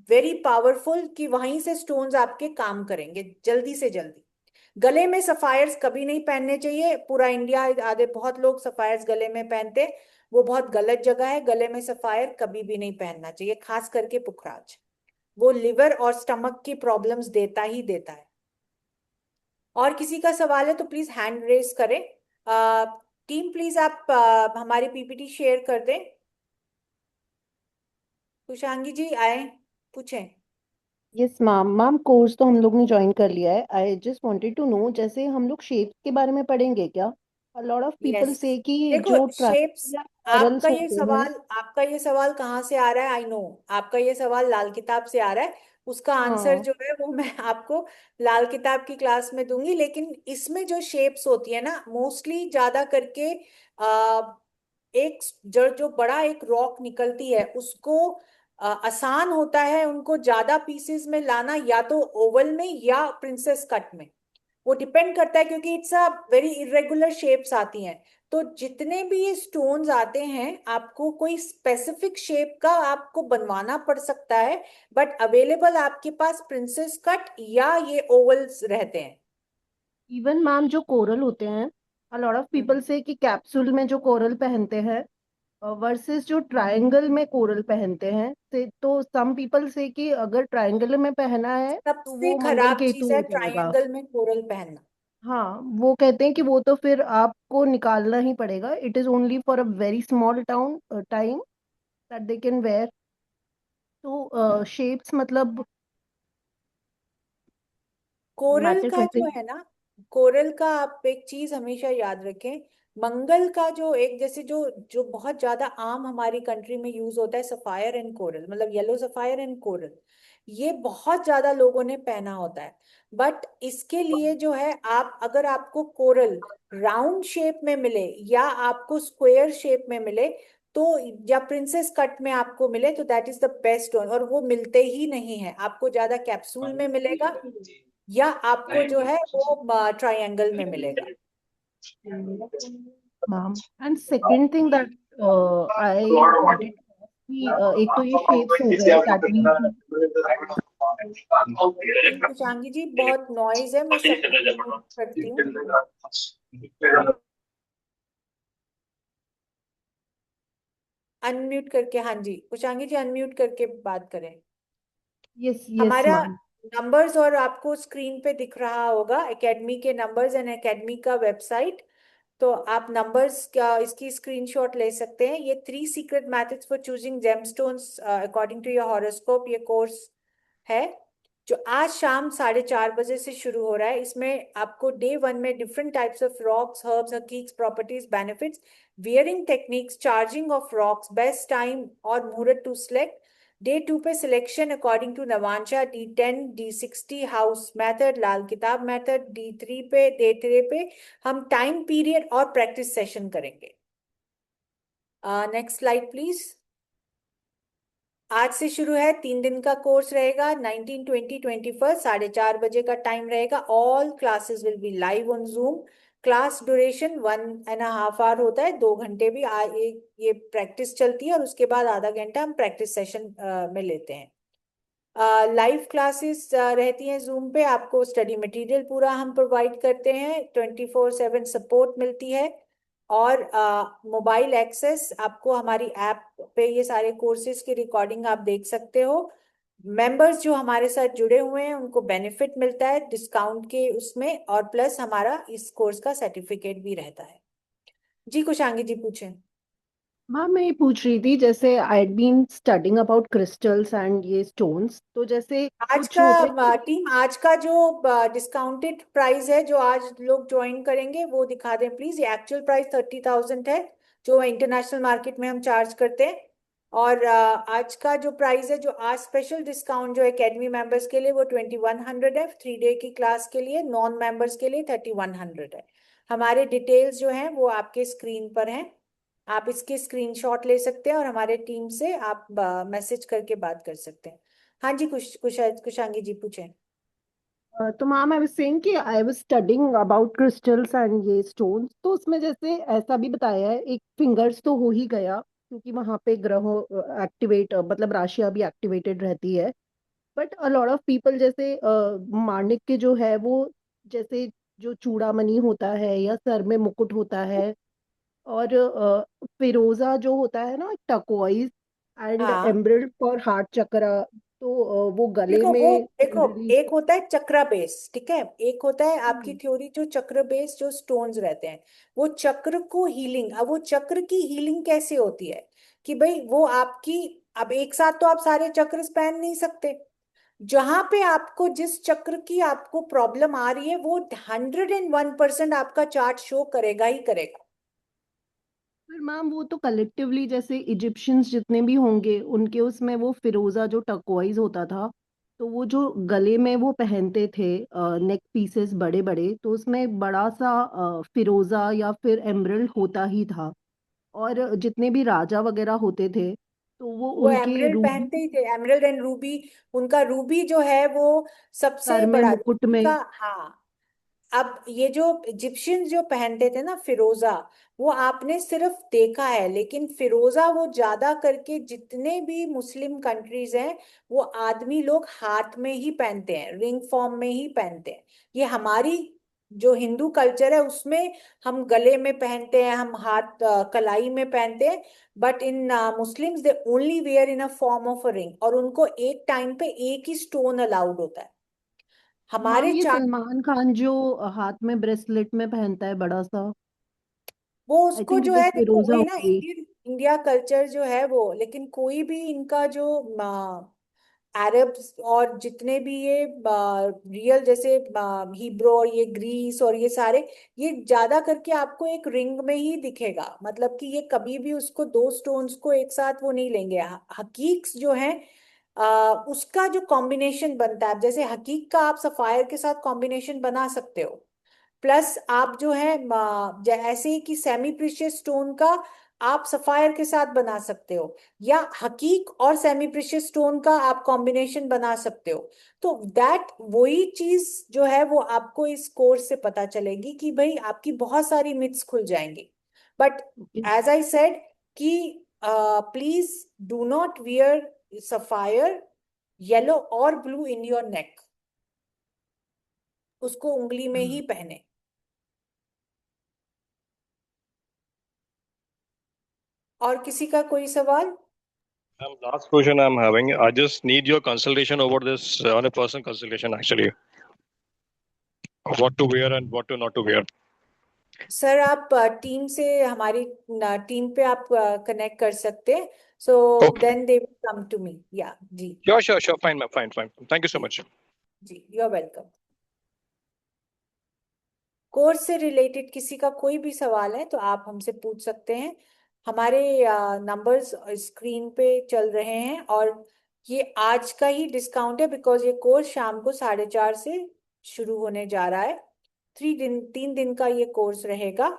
Speaker 1: very powerful, कि वहीं से स्टोन्स आपके काम करेंगे जल्दी से जल्दी। गले में सफायर्स कभी नहीं पहनने चाहिए। पूरा इंडिया, आधे बहुत लोग सफायर्स गले में पहनते, वो बहुत गलत जगह है। गले में सफायर कभी भी नहीं पहनना चाहिए, खास करके पुखराज। वो लिवर और स्टमक की प्रॉब्लम्स देता ही देता है। और किसी का सवाल है तो प्लीज हैंड रेस करें। टीम प्लीज आप हमारी पीपीटी शेयर कर दें। कुशांगी जी आए, पूछें।
Speaker 4: Yes ma'am. मैम कोर्स तो हम लोग ने ज्वाइन कर लिया है। I just wanted to know, जैसे हम लोग शेप्स के बारे में पढ़ेंगे क्या? A lot of
Speaker 1: yes,
Speaker 4: people से कि
Speaker 1: देखो
Speaker 4: जो
Speaker 1: शेप्स,
Speaker 4: ट्रायंगल या स्पाइरल्स होते हैं।
Speaker 1: आपका ये सवाल कहाँ से आ रहा है? आई नो आपका ये सवाल लाल किताब से आ रहा है। उसका आंसर
Speaker 4: हाँ।
Speaker 1: जो है वो मैं आपको लाल किताब की क्लास में दूंगी। लेकिन इसमें जो शेप्स होती है ना, मोस्टली ज्यादा करके आ, एक जो जो बड़ा एक रॉक निकलती है उसको आसान होता है उनको ज्यादा पीसेस में लाना, या तो ओवल में या प्रिंसेस कट में। वो डिपेंड करता है, क्योंकि it's a very irregular shapes आती हैं। तो जितने भी ये स्टोन्स आते हैं, आपको कोई स्पेसिफिक शेप का आपको बनवाना पड़ सकता है, बट अवेलेबल आपके पास प्रिंसेस कट या ये ओवल्स रहते हैं।
Speaker 4: इवन मैम जो कोरल होते हैं, अ लॉट ऑफ पीपल
Speaker 1: हम्म।
Speaker 4: से कि कैप्सूल में जो कोरल पहनते हैं वर्सेस जो ट्रायंगल में कोरल पहनते हैं, से तो सम पीपल से कि अगर ट्रायंगल में पहना है तो
Speaker 1: सबसे
Speaker 4: वो मंगल
Speaker 1: खराब चीज
Speaker 4: केतु
Speaker 1: है
Speaker 4: हो जाएगा।
Speaker 1: ट्रायंगल में कोरल पहनना।
Speaker 4: हाँ, वो कहते हैं कि वो तो फिर आपको निकालना ही पड़ेगा। It is only for a very small town time that they can wear. तो शेप्स मतलब
Speaker 1: कोरल
Speaker 4: मैटर
Speaker 1: का
Speaker 4: करते
Speaker 1: जो
Speaker 4: हैं।
Speaker 1: है ना, कोरल का आप एक चीज हमेशा याद रखें। मंगल का जो एक, जैसे जो जो बहुत ज्यादा आम हमारी कंट्री में यूज होता है, सफायर एंड कोरल, मतलब येलो सफायर एंड कोरल, ये बहुत ज्यादा लोगों ने पहना होता है। बट इसके लिए जो है, आप अगर आपको कोरल राउंड शेप में मिले या आपको स्क्वायर शेप में मिले, तो या प्रिंसेस कट में आपको मिले, तो that is the best one. और वो मिलते ही नहीं है, आपको ज्यादा कैप्सूल में मिलेगा या आपको जो है वो ट्रायंगल में मिलेगा।
Speaker 4: Ma'am and second thing that I wanted कि एक तो ये शेप्स हो गए दैट मीन।
Speaker 1: कुशांगी जी बहुत नॉइज है, मैं सबको म्यूट करती हूँ। अनम्यूट करके, हाँ जी कुशांगी जी अनम्यूट करके बात करें।
Speaker 4: यस यस
Speaker 1: हमारा
Speaker 4: मैम।
Speaker 1: नंबर्स और आपको स्क्रीन पे दिख रहा होगा, एकेडमी के नंबर्स एंड एकेडमी का वेबसाइट। तो आप नंबर्स का इसकी स्क्रीनशॉट ले सकते हैं। ये 3 secret methods for choosing gemstones according to your horoscope, ये कोर्स है जो आज शाम 4:30 बजे से शुरू हो रहा है। इसमें आपको डे 1 में different types of rocks, herbs, हकीक्स, properties, benefits, wearing techniques, charging of rocks, best time और मुहूर्त टू सिलेक्ट, डे 2 पे सिलेक्शन अकॉर्डिंग टू नवांशा, D10 D60 house method, Lal Kitab method. Day 3 पे हम टाइम पीरियड और प्रैक्टिस सेशन करेंगे। Next slide please. आज से शुरू है, 3 दिन का कोर्स रहेगा, 19, 20, 21, 4:30 बजे का टाइम रहेगा। All classes will be live on Zoom. Class duration 1.5 hour होता है, 2 घंटे भी ये प्रैक्टिस चलती है और उसके बाद आधा घंटा हम प्रैक्टिस सेशन में लेते हैं। लाइव क्लासेस रहती हैं जूम पे, आपको स्टडी मटेरियल पूरा हम प्रोवाइड करते हैं, 24/7 सपोर्ट मिलती है और मोबाइल एक्सेस आपको हमारी ऐप पे ये सारे कोर्सेज की रिकॉर्डिंग आप देख सकते हो। मेंबर्स जो हमारे साथ जुड़े हुए हैं उनको बेनिफिट मिलता है डिस्काउंट के उसमें, और प्लस हमारा इस कोर्स का सर्टिफिकेट भी रहता है। जी कुशांगी जी पूछें।
Speaker 4: मैम मैं ये पूछ रही थी, जैसे I had been studying about crystals and ये स्टोन्स, तो जैसे
Speaker 1: आज
Speaker 4: कुछ होते
Speaker 1: का
Speaker 4: हैं।
Speaker 1: टीम, आज का जो डिस्काउंटेड प्राइस है जो आज लोग ज्वाइन करेंगे वो दिखा दें प्लीज। ये एक्चुअल प्राइस 30,000 है जो इंटरनेशनल मार्केट में हम चार्ज करते हैं, और आज का जो प्राइस है, जो आज स्पेशल डिस्काउंट जो एकेडमी मेंबर्स के लिए वो 2100 है, 3 डे की क्लास के लिए। नॉन मेंबर्स के लिए 3100 है। हमारे डिटेल्स जो हैं वो आपके स्क्रीन पर हैं, आप इसके स्क्रीनशॉट ले सकते हैं और हमारे टीम से आप मैसेज करके बात कर सकते हैं। हाँ जी, कुशांगी जी पूछें।
Speaker 4: तो मैम आई वाज सेइंग कि I was studying about crystals and ये स्टोन्स, तो उसमें जैसे ऐसा भी बताया है, एक फिंगर्स तो हो ही गया क्योंकि वहां पे ग्रहों एक्टिवेट, मतलब राशियां भी एक्टिवेटेड रहती है। But a lot of people जैसे माणिक के जो है वो, जैसे जो चूड़ामणि होता है या सर में मुकुट होता है, और फिरोजा जो होता है ना, टर्कोइज एंड
Speaker 1: हाँ
Speaker 4: एमराल्ड फॉर हार्ट चक्रा, तो वो गले
Speaker 1: देखो, वो
Speaker 4: में
Speaker 1: देखो,
Speaker 4: जनरली।
Speaker 1: एक होता है चक्र बेस, ठीक है, एक होता है आपकी थ्योरी जो चक्र बेस जो स्टोन्स रहते हैं, वो चक्र को हीलिंग। अब वो चक्र की हीलिंग कैसे होती है कि भाई वो आपकी, अब एक साथ तो आप सारे चक्र पहन नहीं सकते। जहां पे आपको जिस चक्र की आपको प्रॉब्लम आ रही है वो 101% आपका चार्ट शो करेगा ही करेगा।
Speaker 4: पर मैम वो तो कलेक्टिवली जैसे इजिप्शियंस जितने भी होंगे उनके उसमें वो फिरोजा जो टर्कोइज होता था, तो वो जो गले में वो पहनते थे नेक पीसेस बड़े बड़े, तो उसमें बड़ा सा फिरोजा या फिर एमरल्ड होता ही था। और जितने भी राजा वगैरह होते थे तो वो
Speaker 1: वो
Speaker 4: उनके
Speaker 1: एमरल्ड
Speaker 4: रूबी
Speaker 1: पहनते ही थे, एमरल्ड एंड रूबी। उनका रूबी जो है वो सबसे
Speaker 4: सर में
Speaker 1: बड़ा
Speaker 4: मुकुट
Speaker 1: रूबी
Speaker 4: में।
Speaker 1: का, हाँ। अब ये जो इजिप्शियन जो पहनते थे ना फिरोजा, वो आपने सिर्फ देखा है, लेकिन फिरोजा वो ज्यादा करके जितने भी मुस्लिम कंट्रीज हैं वो आदमी लोग हाथ में ही पहनते हैं, रिंग फॉर्म में ही पहनते हैं। ये हमारी जो हिंदू कल्चर है उसमें हम गले में पहनते हैं, हम हाथ कलाई में पहनते हैं। But in Muslims they only wear in a form of a ring, और उनको एक टाइम पे एक ही स्टोन अलाउड होता है। हमारे
Speaker 4: मैम ये
Speaker 1: चार,
Speaker 4: सलमान खान जो हाथ में ब्रेसलेट में पहनता है बड़ा सा,
Speaker 1: वो
Speaker 4: आई
Speaker 1: उसको
Speaker 4: थिंक
Speaker 1: जो
Speaker 4: इट इज
Speaker 1: है देखो
Speaker 4: फिरोजा
Speaker 1: वही ना,
Speaker 4: ओनली।
Speaker 1: इंडियन इंडिया कल्चर जो है वो, लेकिन कोई भी इनका जो अरब्स और जितने भी ये रियल जैसे हिब्रू और ये ग्रीस और ये सारे, ये ज्यादा करके आपको एक रिंग में ही दिखेगा। मतलब कि ये कभी भी उसको दो स्टोन्स को एक साथ वो नहीं लेंगे। हकीक्स जो है उसका जो कॉम्बिनेशन बनता है, जैसे हकीक का आप सफायर के साथ कॉम्बिनेशन बना सकते हो, प्लस आप जो है ऐसे ही कि सेमी प्रीशियस स्टोन का आप सफायर के साथ बना सकते हो, या हकीक और सेमी प्रीशियस स्टोन का आप कॉम्बिनेशन बना सकते हो। तो दैट वही चीज जो है वो आपको इस कोर्स से पता चलेगी कि भाई आपकी बहुत सारी मिथ्स खुल जाएंगी। बट एज आई सेड कि please do not wear sapphire yellow और ब्लू इन योर नेक, उसको उंगली में ही पहने। और किसी का कोई सवाल?
Speaker 3: Last question I'm having. I just need your consultation over this on a personal consultation actually. What to wear and what to not to wear.
Speaker 1: Sir आप टीम से, हमारी टीम पे आप कनेक्ट कर सकते हैं, so
Speaker 3: Okay.
Speaker 1: Then they will come to me. या जी।
Speaker 3: Sure, sure, sure. Fine, ma'am. Fine, fine. Thank you so
Speaker 1: जी
Speaker 3: much.
Speaker 1: जी, यू आर वेलकम। कोर्स से रिलेटेड किसी का कोई भी सवाल है तो आप हमसे पूछ सकते हैं। हमारे नंबर्स स्क्रीन पे चल रहे हैं, और ये आज का ही डिस्काउंट है, बिकॉज ये कोर्स शाम को 4:30 से शुरू होने जा रहा है। 3 दिन का ये कोर्स रहेगा,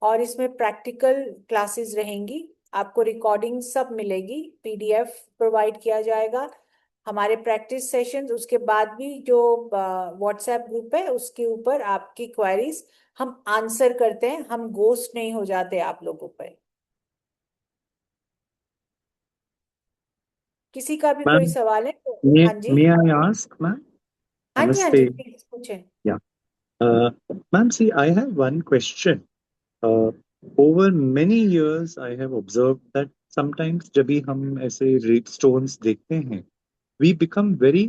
Speaker 1: और इसमें प्रैक्टिकल क्लासेस रहेंगी, आपको रिकॉर्डिंग सब मिलेगी, पीडीएफ प्रोवाइड किया जाएगा, हमारे प्रैक्टिस सेशंस, उसके बाद भी जो व्हाट्सएप ग्रुप है उसके ऊपर आपकी क्वेरीज हम आंसर करते हैं, हम गोस्ट नहीं हो जाते आप लोगों पर। किसी का भी कोई
Speaker 5: Ma'am,
Speaker 1: सवाल है तो?
Speaker 5: may
Speaker 1: हाँ जी,
Speaker 5: may I ask, ma'am?
Speaker 1: हाँ जी, हाँ जी,
Speaker 5: Namaste.
Speaker 1: प्लीज पूछें।
Speaker 5: Yeah. Uh, Ma'am, see, I have one question. Uh, over many years, I have observed that sometimes जब भी हम ऐसे stones देखते हैं, we become very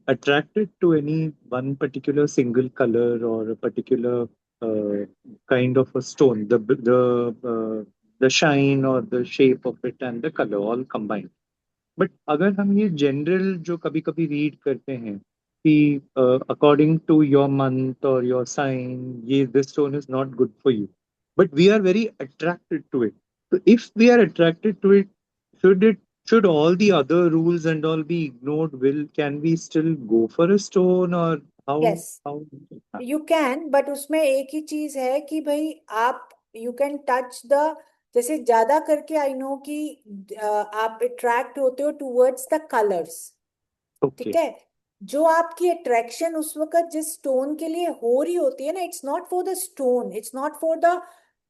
Speaker 5: attracted to any one particular single color or a particular uh, kind of a stone, the shine or the shape of it and the color all combined. But अगर हम ये general जो कभी कभी read करते हैं कि according to your month और योर साइन ये this stone is not good for you, but we are very attracted to it, तो if we are attracted to it, it should all the other rules and all be ignored? Can we still go for a stone, or how
Speaker 1: yes,
Speaker 5: how
Speaker 1: you can, but उसमें एक ही चीज है कि भाई आप, you can touch the, जैसे ज्यादा करके आई नो कि आप अट्रैक्ट होते हो टूवर्ड्स द कलर्स, ठीक
Speaker 5: okay.
Speaker 1: है? जो आपकी अट्रैक्शन उस वक्त जिस स्टोन के लिए हो रही होती है ना, it's not for the stone, it's not for the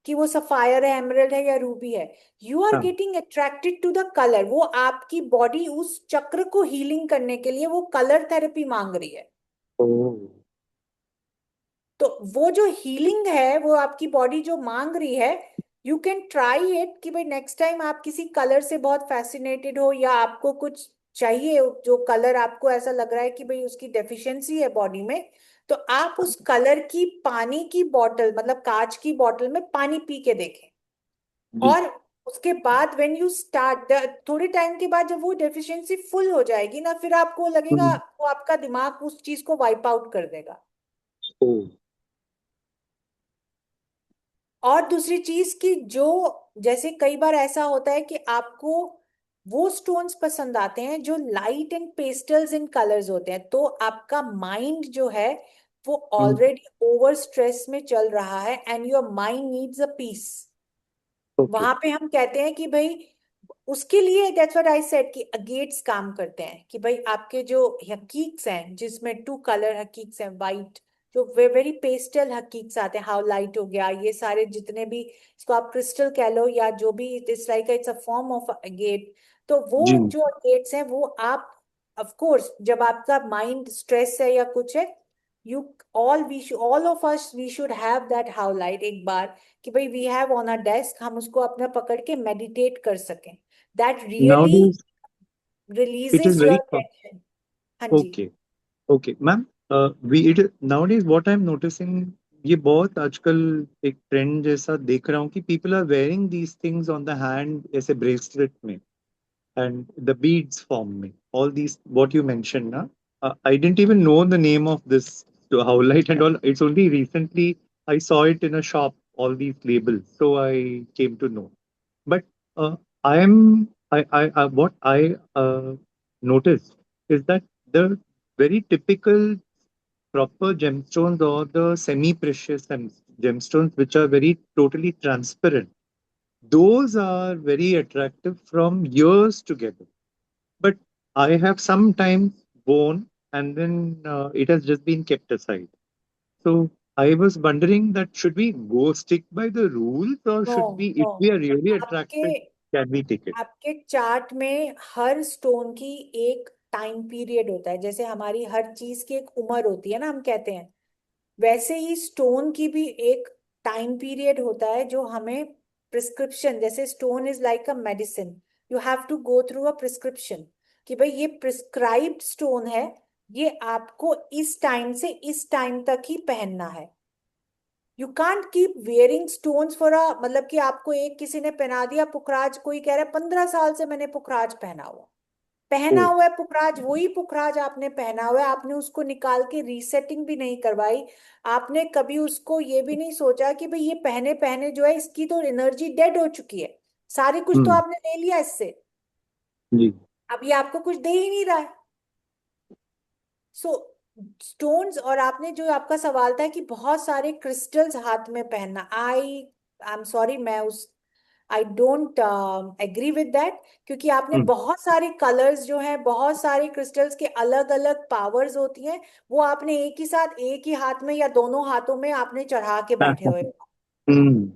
Speaker 1: कि वो सफायर है, एमरल्ड है या रूबी है, यू आर
Speaker 5: हाँ.
Speaker 1: Getting attracted to the colour, वो आपकी बॉडी उस चक्र को हीलिंग करने के लिए वो कलर थेरेपी मांग रही है।
Speaker 5: Oh.
Speaker 1: तो वो जो हीलिंग है वो आपकी बॉडी जो मांग रही है, यू कैन ट्राई इट कि भाई नेक्स्ट टाइम आप किसी कलर से बहुत फैसिनेटेड हो, या आपको कुछ चाहिए जो कलर आपको ऐसा लग रहा है कि भाई उसकी डेफिशिएंसी है बॉडी में, तो आप उस कलर की पानी की बोतल, मतलब कांच की बोतल में पानी पी के देखें,
Speaker 5: जी.
Speaker 1: और उसके बाद व्हेन यू स्टार्ट, थोड़े टाइम के बाद जब वो डेफिशिएंसी फुल हो जाएगी ना, फिर आपको लगेगा,
Speaker 5: हम्म.
Speaker 1: वो आपका दिमाग उस चीज को वाइप आउट कर देगा।
Speaker 5: Oh.
Speaker 1: और दूसरी चीज कि जो, जैसे कई बार ऐसा होता है कि आपको वो स्टोन्स पसंद आते हैं जो light and pastels in colours होते हैं, तो आपका माइंड जो है वो
Speaker 5: Hmm.
Speaker 1: ऑलरेडी ओवर स्ट्रेस में चल रहा है, and your mind needs a peace.
Speaker 5: Okay.
Speaker 1: वहां पे हम कहते हैं कि भाई उसके लिए, दैट्स व्हाट आई सेड कि अगेट्स काम करते हैं, कि भाई आपके जो हकीक्स हैं जिसमें 2 कलर हकीक्स हैं, वाइट, जो वे वेरी पेस्टल हकीक्स आते हैं, हाउ लाइट हो गया, ये सारे जितने भी, इसको आप क्रिस्टल कह लो या जो भी, it's like it's a form of agate. तो वो
Speaker 5: जी.
Speaker 1: जो अगेट्स हैं वो आप, ऑफ कोर्स जब आपका माइंड स्ट्रेस है या कुछ है, you all of us we should have that how light एक बार, कि भाई we have on a desk, हम उसको अपना पकड़ के मेडिटेट कर सकें, that really
Speaker 5: Nowadays it is
Speaker 1: releases your
Speaker 5: very
Speaker 1: tension. हाँ जी।
Speaker 5: okay. Okay ma'am, we it nowadays what I am noticing, ये बहुत आजकल एक ट्रेंड जैसा देख रहा हूँ कि people are wearing these things on the hand ऐसे ब्रेसलेट में एंड द बीड्स फॉर्म में, all these what you mention ना, I didn't even know the name of this howlite and all, it's only recently I saw it in a shop, all these labels, so I came to know. But I am I what I noticed is that the very typical proper gemstones or the semi-precious gemstones which are very totally transparent, those are very attractive from years together. But I have sometimes worn and then it has just been kept aside. So I was wondering that should we go stick by the rules, or
Speaker 1: no,
Speaker 5: should we,
Speaker 1: no,
Speaker 5: if we are really
Speaker 1: आपके
Speaker 5: attracted, can we take it?
Speaker 1: आपके chart में हर stone की एक time period होता है, जैसे हमारी हर चीज की एक उम्र होती है ना, हम कहते हैं, वैसे ही स्टोन की भी एक टाइम पीरियड होता है जो हमें प्रिस्क्रिप्शन, जैसे stone is like a medicine, you have to go through a prescription, कि भाई ये प्रिस्क्राइब्ड स्टोन है, ये आपको इस टाइम से इस टाइम तक ही पहनना है। You can't keep wearing stones for a, मतलब कि आपको एक किसी ने पहना दिया पुखराज, कोई कह रहा है 15 साल से मैंने पुखराज पहना
Speaker 5: Oh.
Speaker 1: हुआ है पुखराज, वही पुखराज आपने पहना हुआ है, आपने उसको निकाल के रीसेटिंग भी नहीं करवाई, आपने कभी उसको ये भी नहीं सोचा कि भाई ये पहने पहने जो है इसकी तो एनर्जी डेड हो चुकी है, सारी कुछ तो
Speaker 5: Hmm.
Speaker 1: आपने ले लिया इससे।
Speaker 5: जी.
Speaker 1: अब ये आपको कुछ दे ही नहीं रहा है। सो स्टोन्स, और आपने जो आपका सवाल था कि बहुत सारे क्रिस्टल्स हाथ में पहनना, आई एम सॉरी, मैं उस I don't agree with that, क्योंकि आपने
Speaker 5: हम्म,
Speaker 1: बहुत सारे कलर्स जो हैं, बहुत सारे क्रिस्टल्स के अलग अलग पावर्स होती हैं, वो आपने एक ही साथ एक ही हाथ में या दोनों हाथों में आपने चढ़ा के बैठे हुए।
Speaker 5: Hmm,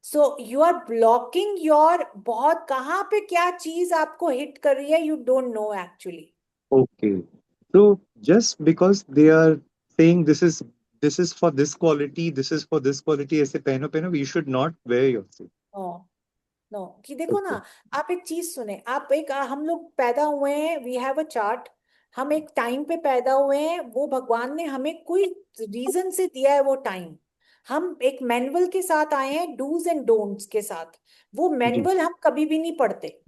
Speaker 1: so you are blocking your, बहुत कहाँ पे क्या चीज आपको हिट कर रही है, you don't know actually.
Speaker 5: okay. So just because they are saying this is for this quality, this is for this quality, ऐसे पहनो पहनो, we should not wear yourself.
Speaker 1: No, no, कि देखो
Speaker 5: Okay.
Speaker 1: ना, आप एक चीज सुने, आप एक हम लोग पैदा हुए हैं, वी हैव अ चार्ट, हम एक टाइम पे पैदा हुए हैं, वो भगवान ने हमें कोई रीजन से दिया है वो टाइम। हम एक मैनुअल के साथ आए हैं, डूज एंड डोंट्स के साथ। वो
Speaker 5: जी।
Speaker 1: मैनुअल हम कभी भी नहीं पढ़ते,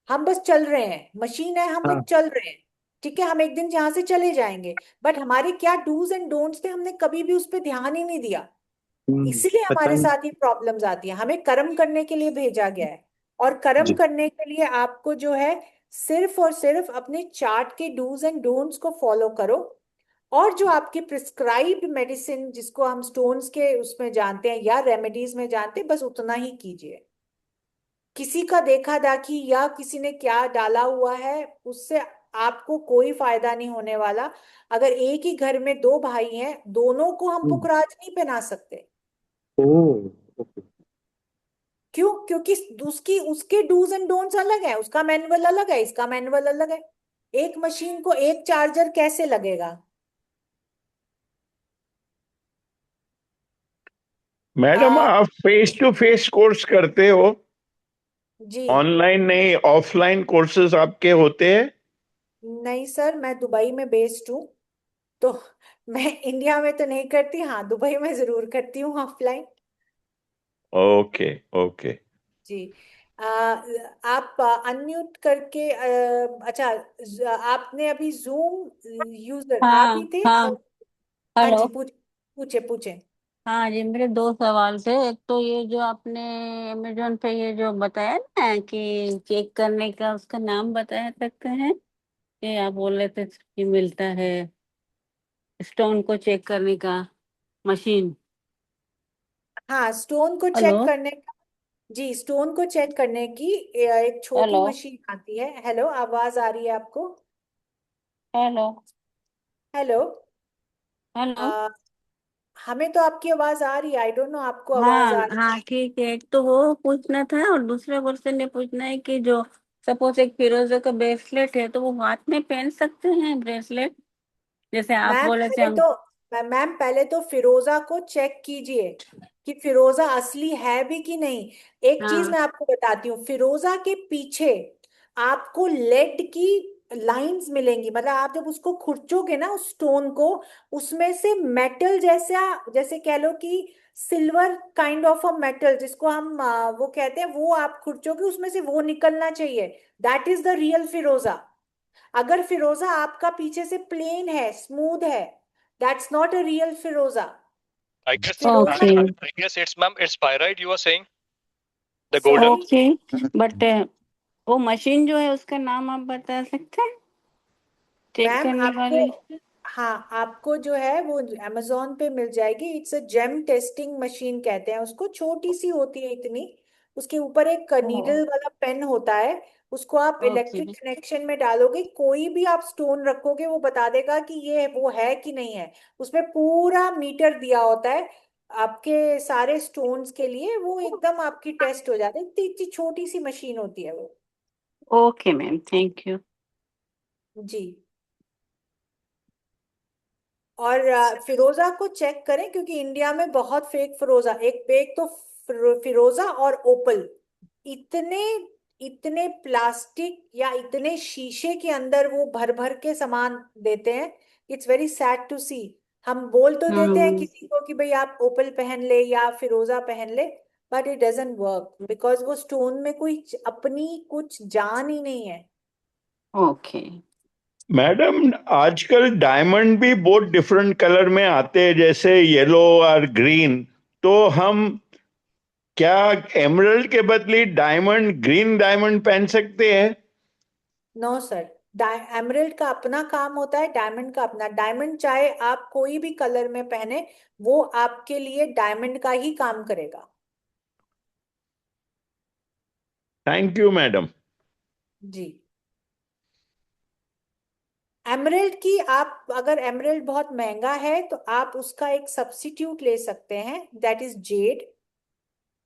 Speaker 1: हम बस चल रहे हैं, मशीन है, हम
Speaker 5: हाँ।
Speaker 1: एक चल रहे हैं। ठीक है, हम एक दिन यहाँ से चले जाएंगे, बट हमारे क्या डूज एंड डोंट्स थे, हमने कभी भी उस पर ध्यान ही नहीं दिया। इसलिए
Speaker 5: पता
Speaker 1: हमारे
Speaker 5: नहीं।
Speaker 1: साथ ये प्रॉब्लम्स आती हैं। हमें कर्म करने के लिए भेजा गया है, और कर्म
Speaker 5: जी।
Speaker 1: करने के लिए आपको जो है, सिर्फ और सिर्फ अपने चार्ट के डूज एंड डोंट्स को फॉलो करो, और जो आपके प्रिस्क्राइब्ड मेडिसिन, जिसको हम स्टोन्स के उसमें जानते हैं या रेमेडीज में जानते हैं, बस उतना ही कीजिए। किसी का देखा दाखी या किसी ने क्या डाला हुआ है, उससे आपको कोई फायदा नहीं होने वाला। अगर एक ही घर में दो भाई हैं, दोनों को हम
Speaker 5: हम्म,
Speaker 1: पुखराज नहीं पहना सकते।
Speaker 5: ओह, ओके।
Speaker 1: क्यों? क्योंकि उसकी उसके डूज एंड डोंट्स अलग है, उसका मैनुअल अलग है, इसका मैनुअल अलग है। एक मशीन को एक चार्जर कैसे लगेगा?
Speaker 2: मैडम,
Speaker 1: आ,
Speaker 2: आप फेस टू फेस कोर्स करते हो?
Speaker 1: जी
Speaker 2: ऑनलाइन नहीं, ऑफलाइन कोर्सेज आपके होते हैं?
Speaker 1: नहीं सर, मैं दुबई में बेस्ड हूँ, तो मैं इंडिया में तो नहीं करती, हाँ दुबई में जरूर करती हूँ ऑफलाइन।
Speaker 2: Okay, okay.
Speaker 1: जी। आ, आप अनम्यूट करके, अच्छा, आपने अभी जूम यूजर आप
Speaker 6: हाँ
Speaker 1: ही थे?
Speaker 6: हाँ।
Speaker 1: हाँ
Speaker 6: हेलो।
Speaker 1: जी, पूछे पूछे।
Speaker 6: हाँ जी, मेरे दो सवाल थे। एक तो ये जो आपने अमेजोन पे ये जो बताया ना कि चेक करने का, उसका नाम बता सकते हैं? कि आप बोल रहे थे कि मिलता है स्टोन को चेक करने का मशीन।
Speaker 1: हाँ, स्टोन को
Speaker 6: हेलो।
Speaker 1: चेक करने का, जी, स्टोन को चेक करने की एक छोटी
Speaker 6: हेलो।
Speaker 1: मशीन आती है। हेलो, आवाज आ रही है आपको?
Speaker 6: हेलो।
Speaker 1: हेलो।
Speaker 6: हेलो।
Speaker 1: आ, हमें तो आपकी आवाज आ रही है, आई डोंट नो आपको आवाज
Speaker 6: हाँ
Speaker 1: आ रही
Speaker 6: हाँ, ठीक है। एक तो वो पूछना था, और दूसरा क्वेश्चन ये पूछना है कि जो सपोज एक फिरोजे का ब्रेसलेट है, तो वो हाथ में पहन सकते हैं ब्रेसलेट, जैसे
Speaker 1: है।
Speaker 6: आप बोले थे
Speaker 1: पहले
Speaker 6: हम।
Speaker 1: तो मैम पहले तो फिरोजा को चेक कीजिए कि फिरोजा असली है भी कि नहीं। एक चीज
Speaker 6: हाँ।
Speaker 1: मैं आपको बताती हूँ, फिरोजा के पीछे आपको लेड की लाइंस मिलेंगी, मतलब आप जब उसको खुरचोगे ना उस स्टोन को, उसमें से मेटल जैसा, जैसे कह लो कि silver kind of a metal, जिसको हम वो कहते हैं, वो आप खुरचोगे, उसमें से वो निकलना चाहिए। दैट इज द रियल फिरोजा। अगर फिरोजा आपका पीछे से प्लेन है, स्मूथ है, दैट्स नॉट अ रियल फिरोजा।
Speaker 3: I guess,
Speaker 1: फिरोजा,
Speaker 6: okay.
Speaker 3: I guess it's ma'am, it's pyrite you are saying, the golden.
Speaker 1: Sorry
Speaker 6: okay, but वो मशीन जो है उसका नाम आप बता सकते हैं, चेक
Speaker 1: मैम,
Speaker 6: करने
Speaker 1: आपको,
Speaker 6: वाली?
Speaker 1: हाँ आपको जो है वो amazon पे मिल जाएगी। It's a gem testing machine कहते हैं उसको, छोटी सी होती है इतनी, उसके ऊपर एक
Speaker 6: ओ,
Speaker 1: नीडल वाला पेन होता है। उसको आप
Speaker 6: ओके।
Speaker 1: इलेक्ट्रिक कनेक्शन में डालोगे, कोई भी आप स्टोन रखोगे, वो बता देगा कि ये वो है कि नहीं है। उसमें पूरा मीटर दिया होता है आपके सारे स्टोन्स के लिए, वो एकदम आपकी टेस्ट हो जाती है। इतनी इतनी छोटी सी मशीन होती है वो।
Speaker 6: Okay ma'am, thank you.
Speaker 1: जी। और फिरोजा को चेक करें, क्योंकि इंडिया में बहुत फेक फिरोजा, एक तो फिरोजा और ओपल, इतने इतने प्लास्टिक या इतने शीशे के अंदर वो भर भर के सामान देते हैं। इट्स वेरी सैड टू सी। हम बोल तो देते हैं
Speaker 6: हम्म।
Speaker 1: किसी को कि भाई आप ओपल पहन ले या फिरोजा पहन ले, but it doesn't work, because वो स्टोन में कोई अपनी कुछ जान ही नहीं है।
Speaker 6: ओके।
Speaker 2: मैडम, आजकल डायमंड भी बहुत डिफरेंट कलर में आते हैं, जैसे येलो और ग्रीन। तो हम क्या एमरल्ड के बदले डायमंड, ग्रीन डायमंड पहन सकते हैं?
Speaker 1: नो सर, एमराल्ड का अपना काम होता है, डायमंड का अपना। डायमंड चाहे आप कोई भी कलर में पहने, वो आपके लिए डायमंड का ही काम करेगा।
Speaker 2: Thank you madam.
Speaker 1: जी। एमराल्ड की आप, अगर एमराल्ड बहुत महंगा है तो आप उसका एक सब्स्टिट्यूट ले सकते हैं, दैट इज जेड।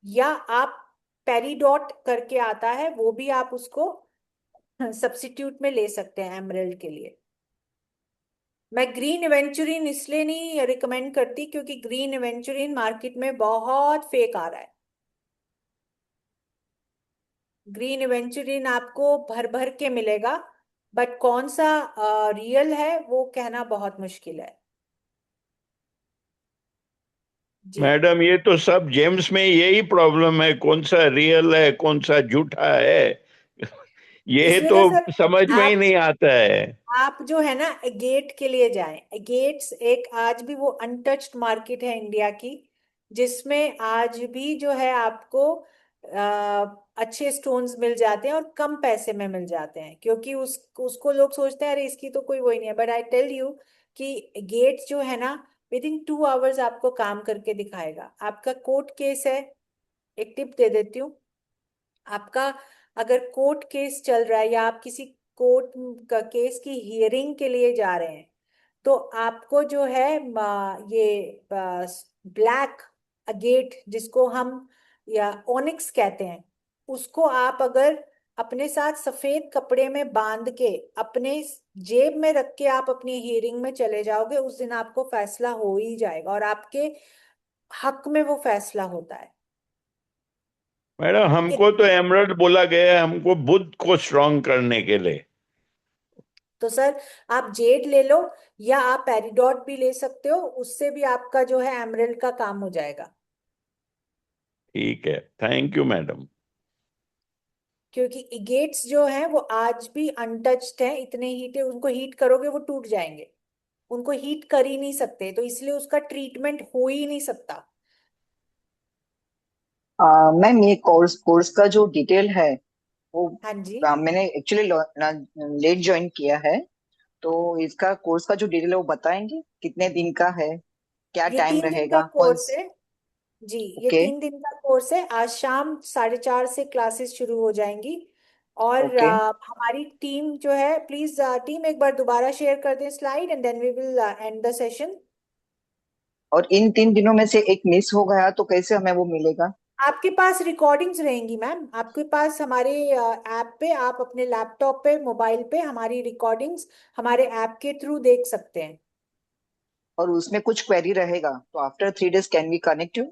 Speaker 1: या आप पेरीडॉट करके आता है, वो भी आप उसको सब्स्टिट्यूट में ले सकते हैं एमराल्ड के लिए। मैं ग्रीन एवेंचुरिन इसलिए नहीं रिकमेंड करती क्योंकि ग्रीन एवेंचुरिन मार्केट में बहुत फेक आ रहा है। ग्रीन एवेंचुरिन आपको भर भर के मिलेगा, बट कौन सा रियल है वो कहना बहुत मुश्किल है। जी।
Speaker 2: मैडम ये तो सब जेम्स में यही प्रॉब्लम है, कौन सा रियल है कौन सा झूठा है, ये
Speaker 1: इसलिए
Speaker 2: तो
Speaker 1: तो सर,
Speaker 2: समझ में ही
Speaker 1: आप
Speaker 2: नहीं आता है।
Speaker 1: आप जो है ना गेट के लिए जाएं। गेट्स एक आज भी वो अनटच्ड मार्केट है इंडिया की, जिसमें आज भी जो है आपको अच्छे स्टोन्स मिल जाते हैं और कम पैसे में मिल जाते हैं, क्योंकि उसको लोग सोचते हैं अरे इसकी तो कोई वही नहीं है। बट आई टेल यू कि गेट जो है ना, विद इन 2 आवर्स आपको काम करके दिखाएगा। आपका कोर्ट केस है, एक टिप दे देती हूँ। आपका अगर कोर्ट केस चल रहा है या आप किसी कोर्ट का केस की हियरिंग के लिए जा रहे हैं, तो आपको जो है ये ब्लैक अगेट जिसको हम या ओनिक्स कहते हैं, उसको आप अगर अपने साथ सफेद कपड़े में बांध के अपने जेब में रख के आप अपनी हियरिंग में चले जाओगे, उस दिन आपको फैसला हो ही जाएगा और आपके हक में वो फैसला होता है।
Speaker 2: मैडम हमको तो एमरल्ड बोला गया है हमको बुद्ध को स्ट्रांग करने के लिए।
Speaker 1: तो सर, आप जेड ले लो या आप पेरिडॉट भी ले सकते हो, उससे भी आपका जो है एमराल्ड का काम हो जाएगा।
Speaker 2: ठीक है, थैंक यू मैडम।
Speaker 1: क्योंकि गेट्स जो हैं वो आज भी अनटच्ड हैं, इतने हीट है, उनको हीट करोगे वो टूट जाएंगे। उनको हीट कर ही नहीं सकते, तो इसलिए उसका ट्रीटमेंट हो ही नहीं सकता।
Speaker 7: मैम ये कोर्स कोर्स का जो डिटेल है वो
Speaker 1: हाँ जी।
Speaker 7: मैंने एक्चुअली लेट ज्वाइन किया है, तो इसका कोर्स का जो डिटेल है वो बताएंगे कितने दिन का है, क्या
Speaker 1: ये
Speaker 7: टाइम
Speaker 1: 3 दिन का
Speaker 7: रहेगा कौन।
Speaker 1: कोर्स है। जी, ये
Speaker 7: ओके।
Speaker 1: 3 दिन का कोर्स है। आज शाम 4:30 से क्लासेस शुरू हो जाएंगी। और
Speaker 7: ओके।
Speaker 1: हमारी टीम जो है, प्लीज टीम एक बार दोबारा शेयर कर दें slide, and then we will end the session.
Speaker 7: और इन 3 दिनों में से एक मिस हो गया तो कैसे हमें वो मिलेगा?
Speaker 1: आपके पास रिकॉर्डिंग्स रहेंगी मैम, आपके पास हमारे ऐप पे, आप अपने लैपटॉप पे मोबाइल पे हमारी रिकॉर्डिंग्स हमारे ऐप के थ्रू देख सकते हैं।
Speaker 7: और उसमें कुछ क्वेरी रहेगा तो after 3 days can we connect you?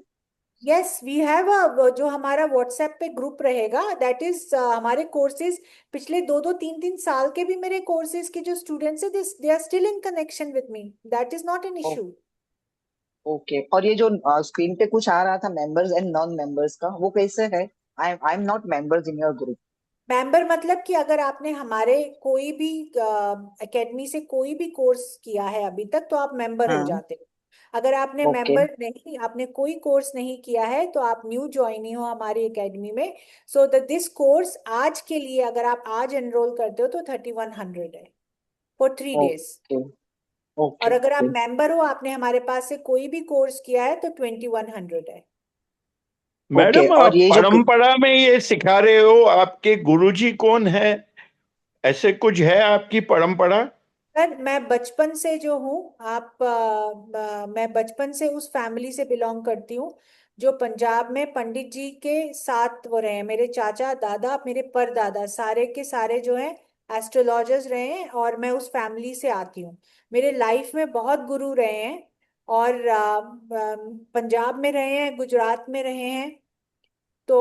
Speaker 1: Yes, we have a, जो हमारा व्हाट्सएप पे ग्रुप रहेगा, दैट इज हमारे कोर्सेज, पिछले 2-2 3-3 साल के भी मेरे कोर्सेज के जो स्टूडेंट्स है, they are still in connection with me, that is not an issue.
Speaker 7: Okay. और ये जो स्क्रीन पे कुछ आ रहा था मेंबर्स एंड नॉन मेंबर्स का, वो कैसे है? आई am not members in your group.
Speaker 1: Member मतलब कि अगर आपने हमारे कोई भी एकेडमी से कोई भी कोर्स किया है अभी तक, तो आप मेंबर हो
Speaker 7: हाँ।
Speaker 1: जाते हो। अगर आपने
Speaker 7: ओके।
Speaker 1: मेंबर नहीं, आपने कोई कोर्स नहीं किया है, तो आप न्यू ज्वाइनी हो हमारी एकेडमी में। सो दिस कोर्स आज के लिए, अगर आप आज एनरोल करते हो तो 3100 है फॉर 3 डेज।
Speaker 7: ओके।
Speaker 1: और
Speaker 7: ओके।
Speaker 1: अगर आप
Speaker 7: ओके।
Speaker 1: मेंबर हो, आपने हमारे पास से कोई भी कोर्स किया है, तो 2100 है।
Speaker 7: ओके।
Speaker 2: मैडम
Speaker 7: और
Speaker 2: आप
Speaker 7: ये जो
Speaker 2: परंपरा में ये सिखा रहे हो, आपके गुरुजी कौन है, ऐसे कुछ है आपकी परंपरा?
Speaker 1: सर, मैं बचपन से जो हूँ, मैं बचपन से उस फैमिली से बिलोंग करती हूँ जो पंजाब में पंडित जी के साथ वो रहे हैं। मेरे चाचा दादा, मेरे परदादा, सारे के सारे जो हैं एस्ट्रोलॉजर्स रहे हैं, और मैं उस फैमिली से आती हूँ। मेरे लाइफ में बहुत गुरु रहे हैं, और पंजाब में रहे हैं, गुजरात में रहे हैं। तो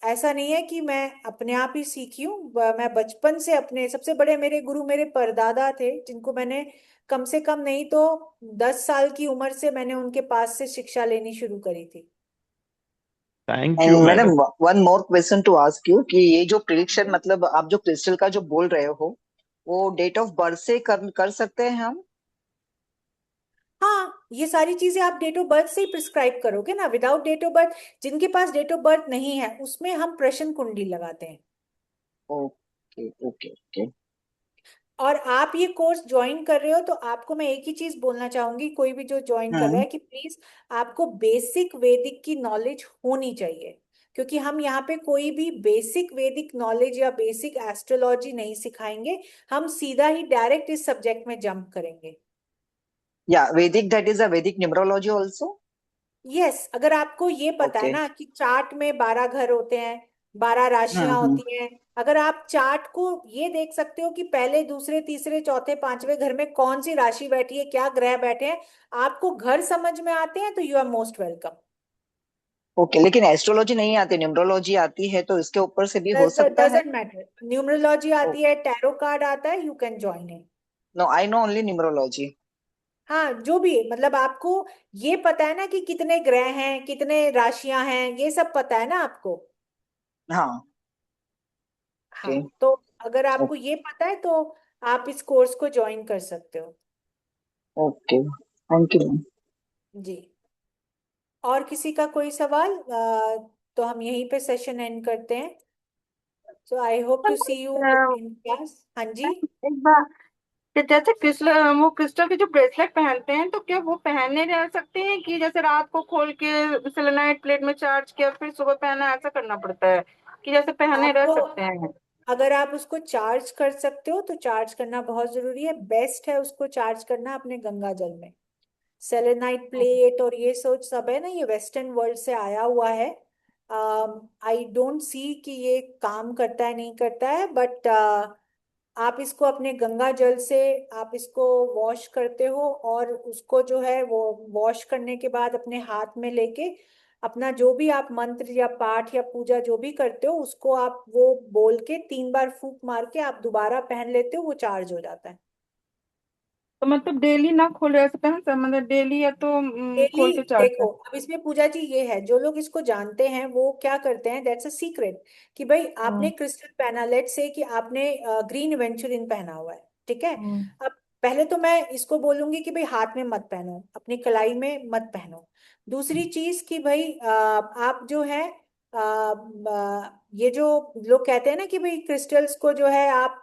Speaker 1: ऐसा नहीं है कि मैं अपने आप ही सीखी हूँ, मैं बचपन से अपने सबसे बड़े मेरे गुरु मेरे परदादा थे, जिनको मैंने कम से कम नहीं तो 10 साल की उम्र से मैंने उनके पास से शिक्षा लेनी शुरू करी थी।
Speaker 2: Thank you
Speaker 7: and madam,
Speaker 2: madam.
Speaker 7: One more question to ask you कि ये जो प्रिडिक्शन, मतलब आप जो क्रिस्टल का जो बोल रहे हो, वो डेट ऑफ बर्थ से कर सकते हैं हम?
Speaker 1: हाँ, ये सारी चीजें आप डेट ऑफ बर्थ से ही प्रिस्क्राइब करोगे ना, विदाउट डेट ऑफ बर्थ। जिनके पास डेट ऑफ बर्थ नहीं है, उसमें हम प्रश्न कुंडली लगाते हैं।
Speaker 7: ओके। ओके। ओके।
Speaker 1: और आप ये कोर्स ज्वाइन कर रहे हो तो आपको मैं एक ही चीज बोलना चाहूंगी, कोई भी जो ज्वाइन कर रहा
Speaker 7: हम्म।
Speaker 1: है, कि प्लीज आपको बेसिक वैदिक की नॉलेज होनी चाहिए। क्योंकि हम यहाँ पे कोई भी बेसिक वैदिक नॉलेज या बेसिक एस्ट्रोलॉजी नहीं सिखाएंगे, हम सीधा ही डायरेक्ट इस सब्जेक्ट में जंप करेंगे।
Speaker 7: या वैदिक, दैट इज अ वैदिक न्यूमरोलॉजी ऑल्सो।
Speaker 1: यस, अगर आपको ये पता है
Speaker 7: ओके।
Speaker 1: ना कि चार्ट में 12 घर होते हैं, 12 राशियां
Speaker 7: हम्म।
Speaker 1: होती हैं, अगर आप चार्ट को ये देख सकते हो कि पहले दूसरे तीसरे चौथे पांचवें घर में कौन सी राशि बैठी है, क्या ग्रह बैठे हैं, आपको घर समझ में आते हैं, तो you are most welcome.
Speaker 7: Okay, लेकिन एस्ट्रोलॉजी नहीं आती, न्यूमरोलॉजी आती है, तो इसके ऊपर से भी हो सकता है?
Speaker 1: डजेंट मैटर, न्यूमरोलॉजी आती है, टैरो कार्ड आता है, you can join in.
Speaker 7: No, I know only numerology.
Speaker 1: हाँ, जो भी मतलब आपको ये पता है ना कि कितने ग्रह हैं, कितने राशियां हैं, ये सब पता है ना आपको।
Speaker 7: हाँ। ओके।
Speaker 1: हाँ, तो अगर आपको ये पता है तो आप इस कोर्स को ज्वाइन कर सकते हो।
Speaker 7: Okay, thank you.
Speaker 1: जी। और किसी का कोई सवाल, तो हम यहीं पे सेशन एंड करते हैं। So I hope to see you in class. हाँ जी।
Speaker 8: एक बार, तो जैसे क्रिस्टल, वो क्रिस्टल के जो ब्रेसलेट पहनते हैं तो क्या वो पहने रह सकते हैं, कि जैसे रात को खोल के सेलेनाइट प्लेट में चार्ज किया फिर सुबह पहना, ऐसा करना पड़ता है, कि जैसे पहने रह
Speaker 1: आपको
Speaker 8: सकते हैं?
Speaker 1: अगर आप उसको चार्ज कर सकते हो तो चार्ज करना बहुत जरूरी है, बेस्ट है उसको चार्ज करना अपने गंगा जल में। सेलेनाइट प्लेट और ये सोच सब है ना, ये वेस्टर्न वर्ल्ड से आया हुआ है। आई डोंट सी कि ये काम करता है नहीं करता है, बट आप इसको अपने गंगा जल से आप इसको वॉश करते हो, और उसको जो है वो वॉश करने के बाद अपने हाथ में लेके अपना जो भी आप मंत्र या पाठ या पूजा जो भी करते हो उसको आप वो बोल के 3 बार फूंक मार के आप दोबारा पहन लेते हो, वो चार्ज हो जाता है।
Speaker 8: तो मतलब डेली ना खोले ऐसे पहन सकते, मतलब डेली या तो
Speaker 1: डेली
Speaker 8: खोल के चार्ज
Speaker 1: देखो,
Speaker 8: कर?
Speaker 1: अब इसमें पूजा जी ये है, जो लोग इसको जानते हैं वो क्या करते हैं, दैट्स अ सीक्रेट, कि भाई आपने
Speaker 8: हम्म।
Speaker 1: क्रिस्टल पहना, लेट से कि आपने ग्रीन एवेंचुरिन पहना हुआ है, ठीक है।
Speaker 8: हम्म।
Speaker 1: अब पहले तो मैं इसको बोलूंगी कि भाई हाथ में मत पहनो, अपनी कलाई में मत पहनो। दूसरी चीज कि भाई आप जो है ये जो लोग कहते हैं ना कि भाई क्रिस्टल्स को जो है आप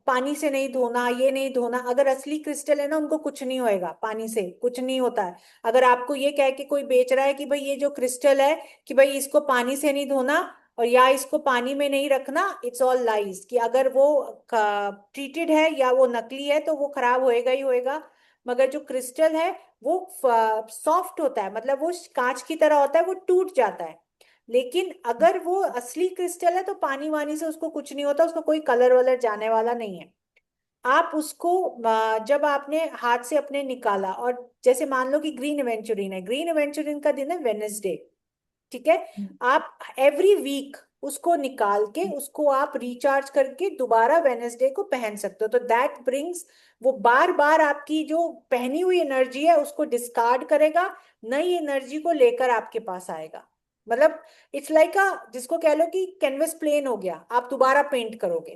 Speaker 1: पानी से नहीं धोना, ये नहीं धोना, अगर असली क्रिस्टल है ना उनको कुछ नहीं होएगा, पानी से कुछ नहीं होता है। अगर आपको ये कह के कोई बेच रहा है कि भाई ये जो क्रिस्टल है कि भाई इसको पानी से नहीं धोना और या इसको पानी में नहीं रखना, इट्स ऑल लाइज, कि अगर वो ट्रीटेड है या वो नकली है तो वो खराब होएगा ही होएगा। मगर जो क्रिस्टल है वो सॉफ्ट होता है, मतलब वो कांच की तरह होता है, वो टूट जाता है। लेकिन अगर वो असली क्रिस्टल है तो पानी वानी से उसको कुछ नहीं होता, उसका कोई कलर वलर जाने वाला नहीं है। आप उसको जब आपने हाथ से अपने निकाला, और जैसे मान लो कि ग्रीन एवेंचुरिन है, ग्रीन एवेंचुरिन का दिन है वेनेसडे, ठीक है। आप एवरी वीक उसको निकाल के उसको आप रिचार्ज करके दोबारा वेनेसडे को पहन सकते हो, तो दैट ब्रिंग्स, वो बार बार आपकी जो पहनी हुई एनर्जी है उसको डिस्कार्ड करेगा, नई एनर्जी को लेकर आपके पास आएगा। मतलब इट्स लाइक जिसको कह लो कि कैनवस प्लेन हो गया, आप दोबारा पेंट करोगे।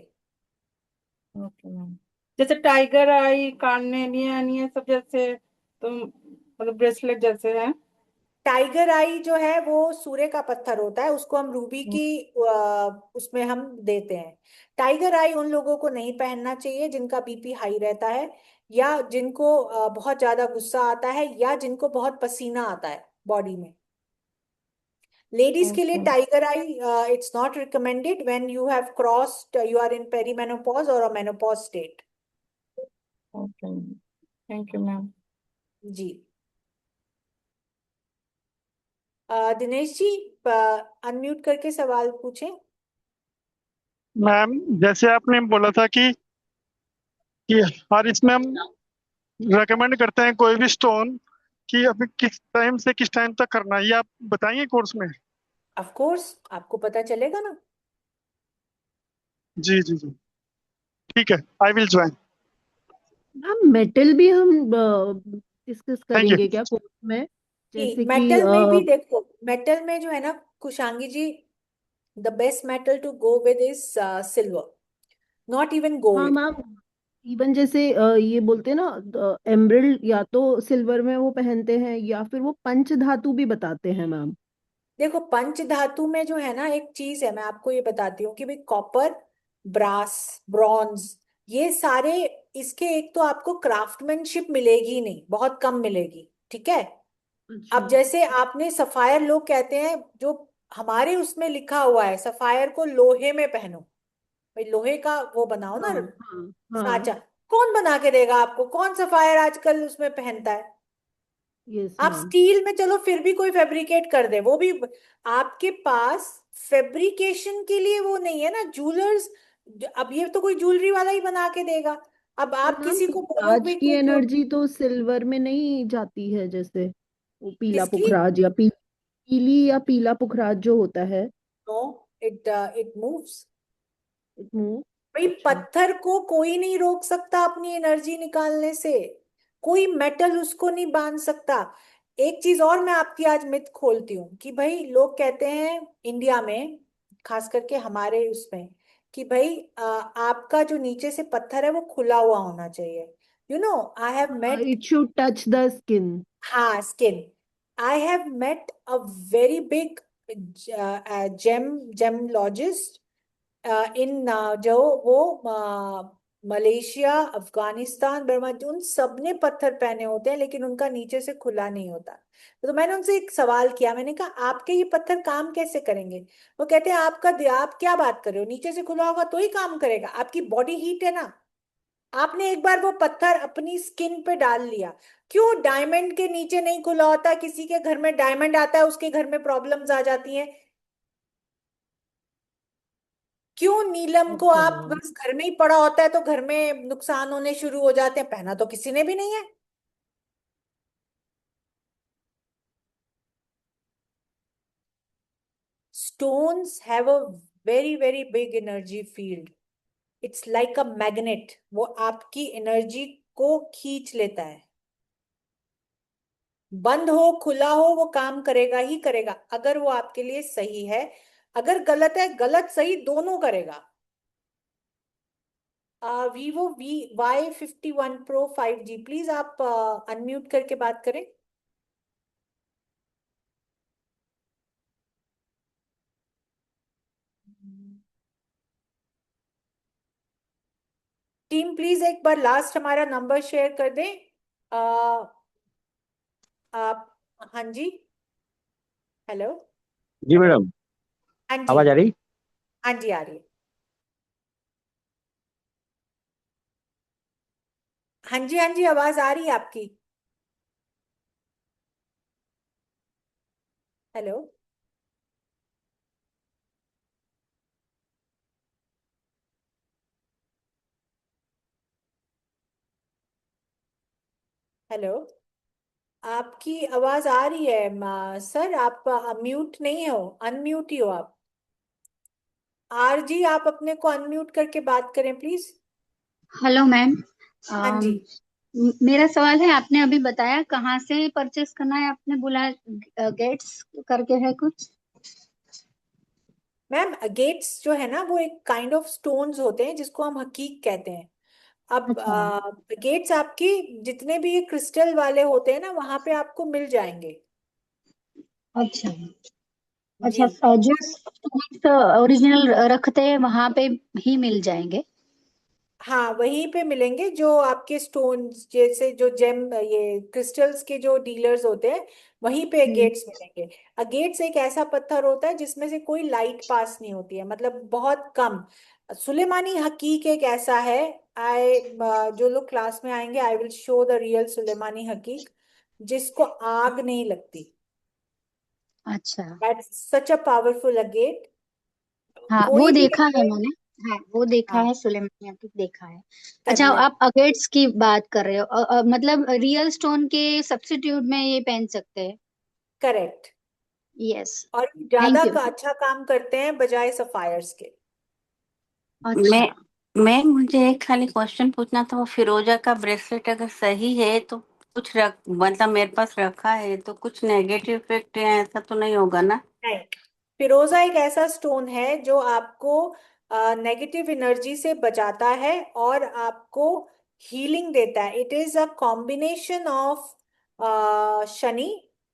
Speaker 8: Okay ma'am. जैसे टाइगर आई, कार्नेलियन, ये सब जैसे, तो मतलब ब्रेसलेट जैसे है?
Speaker 1: टाइगर आई जो है वो सूर्य का पत्थर होता है, उसको हम रूबी की उसमें हम देते हैं। टाइगर आई उन लोगों को नहीं पहनना चाहिए जिनका बीपी हाई रहता है, या जिनको बहुत ज्यादा गुस्सा आता है, या जिनको बहुत पसीना आता है बॉडी में। लेडीज के लिए
Speaker 8: okay.
Speaker 1: Tiger eye it's not recommended when you have crossed, you are in perimenopause और a menopause state.
Speaker 8: Okay, thank you ma'am.
Speaker 1: जी। दिनेश जी, अनम्यूट करके सवाल पूछें।
Speaker 9: मैम, जैसे आपने बोला था कि हर इसमें हम रेकमेंड करते हैं कोई भी स्टोन कि अभी किस टाइम से किस टाइम तक करना है, ये आप बताएंगे कोर्स में?
Speaker 1: ऑफ कोर्स, आपको पता चलेगा ना।
Speaker 9: जी जी जी, ठीक है, आई विल ज्वाइन।
Speaker 4: हम मेटल भी हम डिस्कस
Speaker 9: थैंक यू।
Speaker 4: करेंगे क्या कोर्स में?
Speaker 1: कि
Speaker 4: जैसे कि
Speaker 1: मेटल में भी देखो, मेटल में जो है ना Kushangi ji, the best metal to go with is silver, not even
Speaker 4: हाँ
Speaker 1: गोल्ड।
Speaker 4: मैम, इवन जैसे ये बोलते हैं ना, एमरल्ड या तो सिल्वर में वो पहनते हैं या फिर वो पंच धातु भी बताते हैं मैम।
Speaker 1: देखो पंच धातु में जो है ना एक चीज है, मैं आपको ये बताती हूँ कि भाई कॉपर, ब्रास, ब्रॉन्ज, ये सारे, इसके एक तो आपको क्राफ्टमैनशिप मिलेगी नहीं, बहुत कम मिलेगी, ठीक है। अब
Speaker 4: अच्छा।
Speaker 1: जैसे आपने सफायर, लोग कहते हैं जो हमारे उसमें लिखा हुआ है सफायर को लोहे में पहनो, भाई लोहे का वो बनाओ ना
Speaker 4: हाँ हाँ हाँ।
Speaker 1: साचा। कौन बना के देगा आपको? कौन सफायर आजकल उसमें पहनता है?
Speaker 4: यस
Speaker 1: आप
Speaker 4: मैम।
Speaker 1: स्टील में चलो फिर भी कोई फैब्रिकेट कर दे, वो भी आपके पास फैब्रिकेशन के लिए वो नहीं है ना जूलर्स। अब ये तो कोई ज्वेलरी वाला ही बना के देगा। अब
Speaker 4: पर
Speaker 1: आप
Speaker 4: मैम
Speaker 1: किसी को
Speaker 4: पुखराज
Speaker 1: बोलोगे
Speaker 4: की
Speaker 1: कोई जो
Speaker 4: एनर्जी तो सिल्वर में नहीं जाती है, जैसे वो पीला
Speaker 1: किसकी,
Speaker 4: पुखराज या पीली या पीला पुखराज जो होता है।
Speaker 1: No, it moves.
Speaker 4: It move.
Speaker 1: भाई
Speaker 4: अच्छा।
Speaker 1: पत्थर को कोई नहीं रोक सकता अपनी एनर्जी निकालने से, कोई मेटल उसको नहीं बांध सकता। एक चीज और मैं आपकी आज मिथ खोलती हूँ कि भाई लोग कहते हैं इंडिया में, खास करके हमारे उसमें, कि भाई आपका जो नीचे से पत्थर है वो खुला हुआ होना चाहिए। You know, I have met,
Speaker 4: it should touch the skin.
Speaker 1: हाँ skin, I have met a very big gemologist in जो वो मलेशिया, अफगानिस्तान, बर्मा, उन सब ने पत्थर पहने होते हैं लेकिन उनका नीचे से खुला नहीं होता। तो मैंने उनसे एक सवाल किया, मैंने कहा आपके ये पत्थर काम कैसे करेंगे? वो कहते हैं आप क्या बात कर रहे हो, नीचे से खुला होगा तो ही काम करेगा, आपकी बॉडी हीट है ना। आपने एक बार वो पत्थर अपनी स्किन पे डाल लिया, क्यों डायमंड के नीचे नहीं खुला होता? किसी के घर में डायमंड आता है, उसके घर में प्रॉब्लम्स आ जाती हैं। क्यों नीलम को
Speaker 4: ओके
Speaker 1: आप
Speaker 4: मैम।
Speaker 1: बस घर में ही पड़ा होता है तो घर में नुकसान होने शुरू हो जाते हैं? पहना तो किसी ने भी नहीं है। Stones have a very very big energy field. It's like a magnet, वो आपकी एनर्जी को खींच लेता है। बंद हो खुला हो वो काम करेगा ही करेगा, अगर वो आपके लिए सही है। अगर गलत है, गलत सही दोनों करेगा। Vivo Y51 Pro 5G, please आप अनम्यूट करके बात करें। टीम प्लीज एक बार लास्ट हमारा नंबर शेयर कर दें। आ, आप, हाँ जी, हेलो,
Speaker 10: जी मैडम।
Speaker 1: हाँ जी,
Speaker 10: आवाज आ रही?
Speaker 1: हाँ जी आ रही है। हाँ जी, हाँ जी, आवाज आ रही है आपकी। हेलो, हेलो, आपकी आवाज आ रही है सर, आप म्यूट नहीं हो, अनम्यूट ही हो आप। आरजी, आप अपने को अनम्यूट करके बात करें प्लीज।
Speaker 11: Hello ma'am.
Speaker 1: हाँ जी,
Speaker 11: मेरा सवाल है, आपने अभी बताया कहाँ से परचेस करना है, आपने बोला गेट्स करके है कुछ।
Speaker 1: मैम गेट्स जो है ना वो एक काइंड ऑफ स्टोन्स होते हैं जिसको हम हकीक कहते हैं। अब
Speaker 11: अच्छा।
Speaker 1: गेट्स आपकी जितने भी क्रिस्टल वाले होते हैं ना वहां पे आपको मिल जाएंगे।
Speaker 11: अच्छा।
Speaker 1: जी,
Speaker 11: अच्छा, जो ओरिजिनल रखते हैं वहां पे ही मिल जाएंगे।
Speaker 1: हाँ वहीं पे मिलेंगे जो आपके स्टोन्स, जैसे जो जेम, ये क्रिस्टल्स के जो डीलर्स होते हैं वहीं पे
Speaker 11: हम्म।
Speaker 1: गेट्स मिलेंगे। गेट्स एक ऐसा पत्थर होता है जिसमें से कोई लाइट पास नहीं होती है, मतलब बहुत कम। सुलेमानी हकीक एक ऐसा है, आई, जो लोग क्लास में आएंगे I will show the real सुलेमानी हकीक, जिसको आग नहीं लगती।
Speaker 11: अच्छा।
Speaker 1: That's such a powerful gate.
Speaker 11: हाँ, वो
Speaker 1: कोई भी
Speaker 11: देखा है
Speaker 1: अगर,
Speaker 11: मैंने। हाँ, वो देखा
Speaker 1: हाँ
Speaker 11: है, सुलेमानिया की देखा है।
Speaker 1: कर
Speaker 11: अच्छा,
Speaker 1: ले,
Speaker 11: आप अगेट्स की बात कर रहे हो, मतलब रियल स्टोन के सब्स्टिट्यूट में ये पहन सकते हैं।
Speaker 1: करेक्ट।
Speaker 11: यस।
Speaker 1: और ज्यादा
Speaker 11: थैंक यू।
Speaker 1: अच्छा काम करते हैं बजाय सफायर्स के।
Speaker 6: मैं
Speaker 11: अच्छा।
Speaker 6: मुझे एक खाली क्वेश्चन पूछना था, वो फिरोजा का ब्रेसलेट अगर सही है तो कुछ रख, मतलब मेरे पास रखा है तो कुछ नेगेटिव इफेक्ट या ऐसा तो नहीं होगा ना?
Speaker 1: नहीं, फिरोजा एक ऐसा स्टोन है जो आपको नेगेटिव एनर्जी से बचाता है और आपको हीलिंग देता है। It is a combination of Shani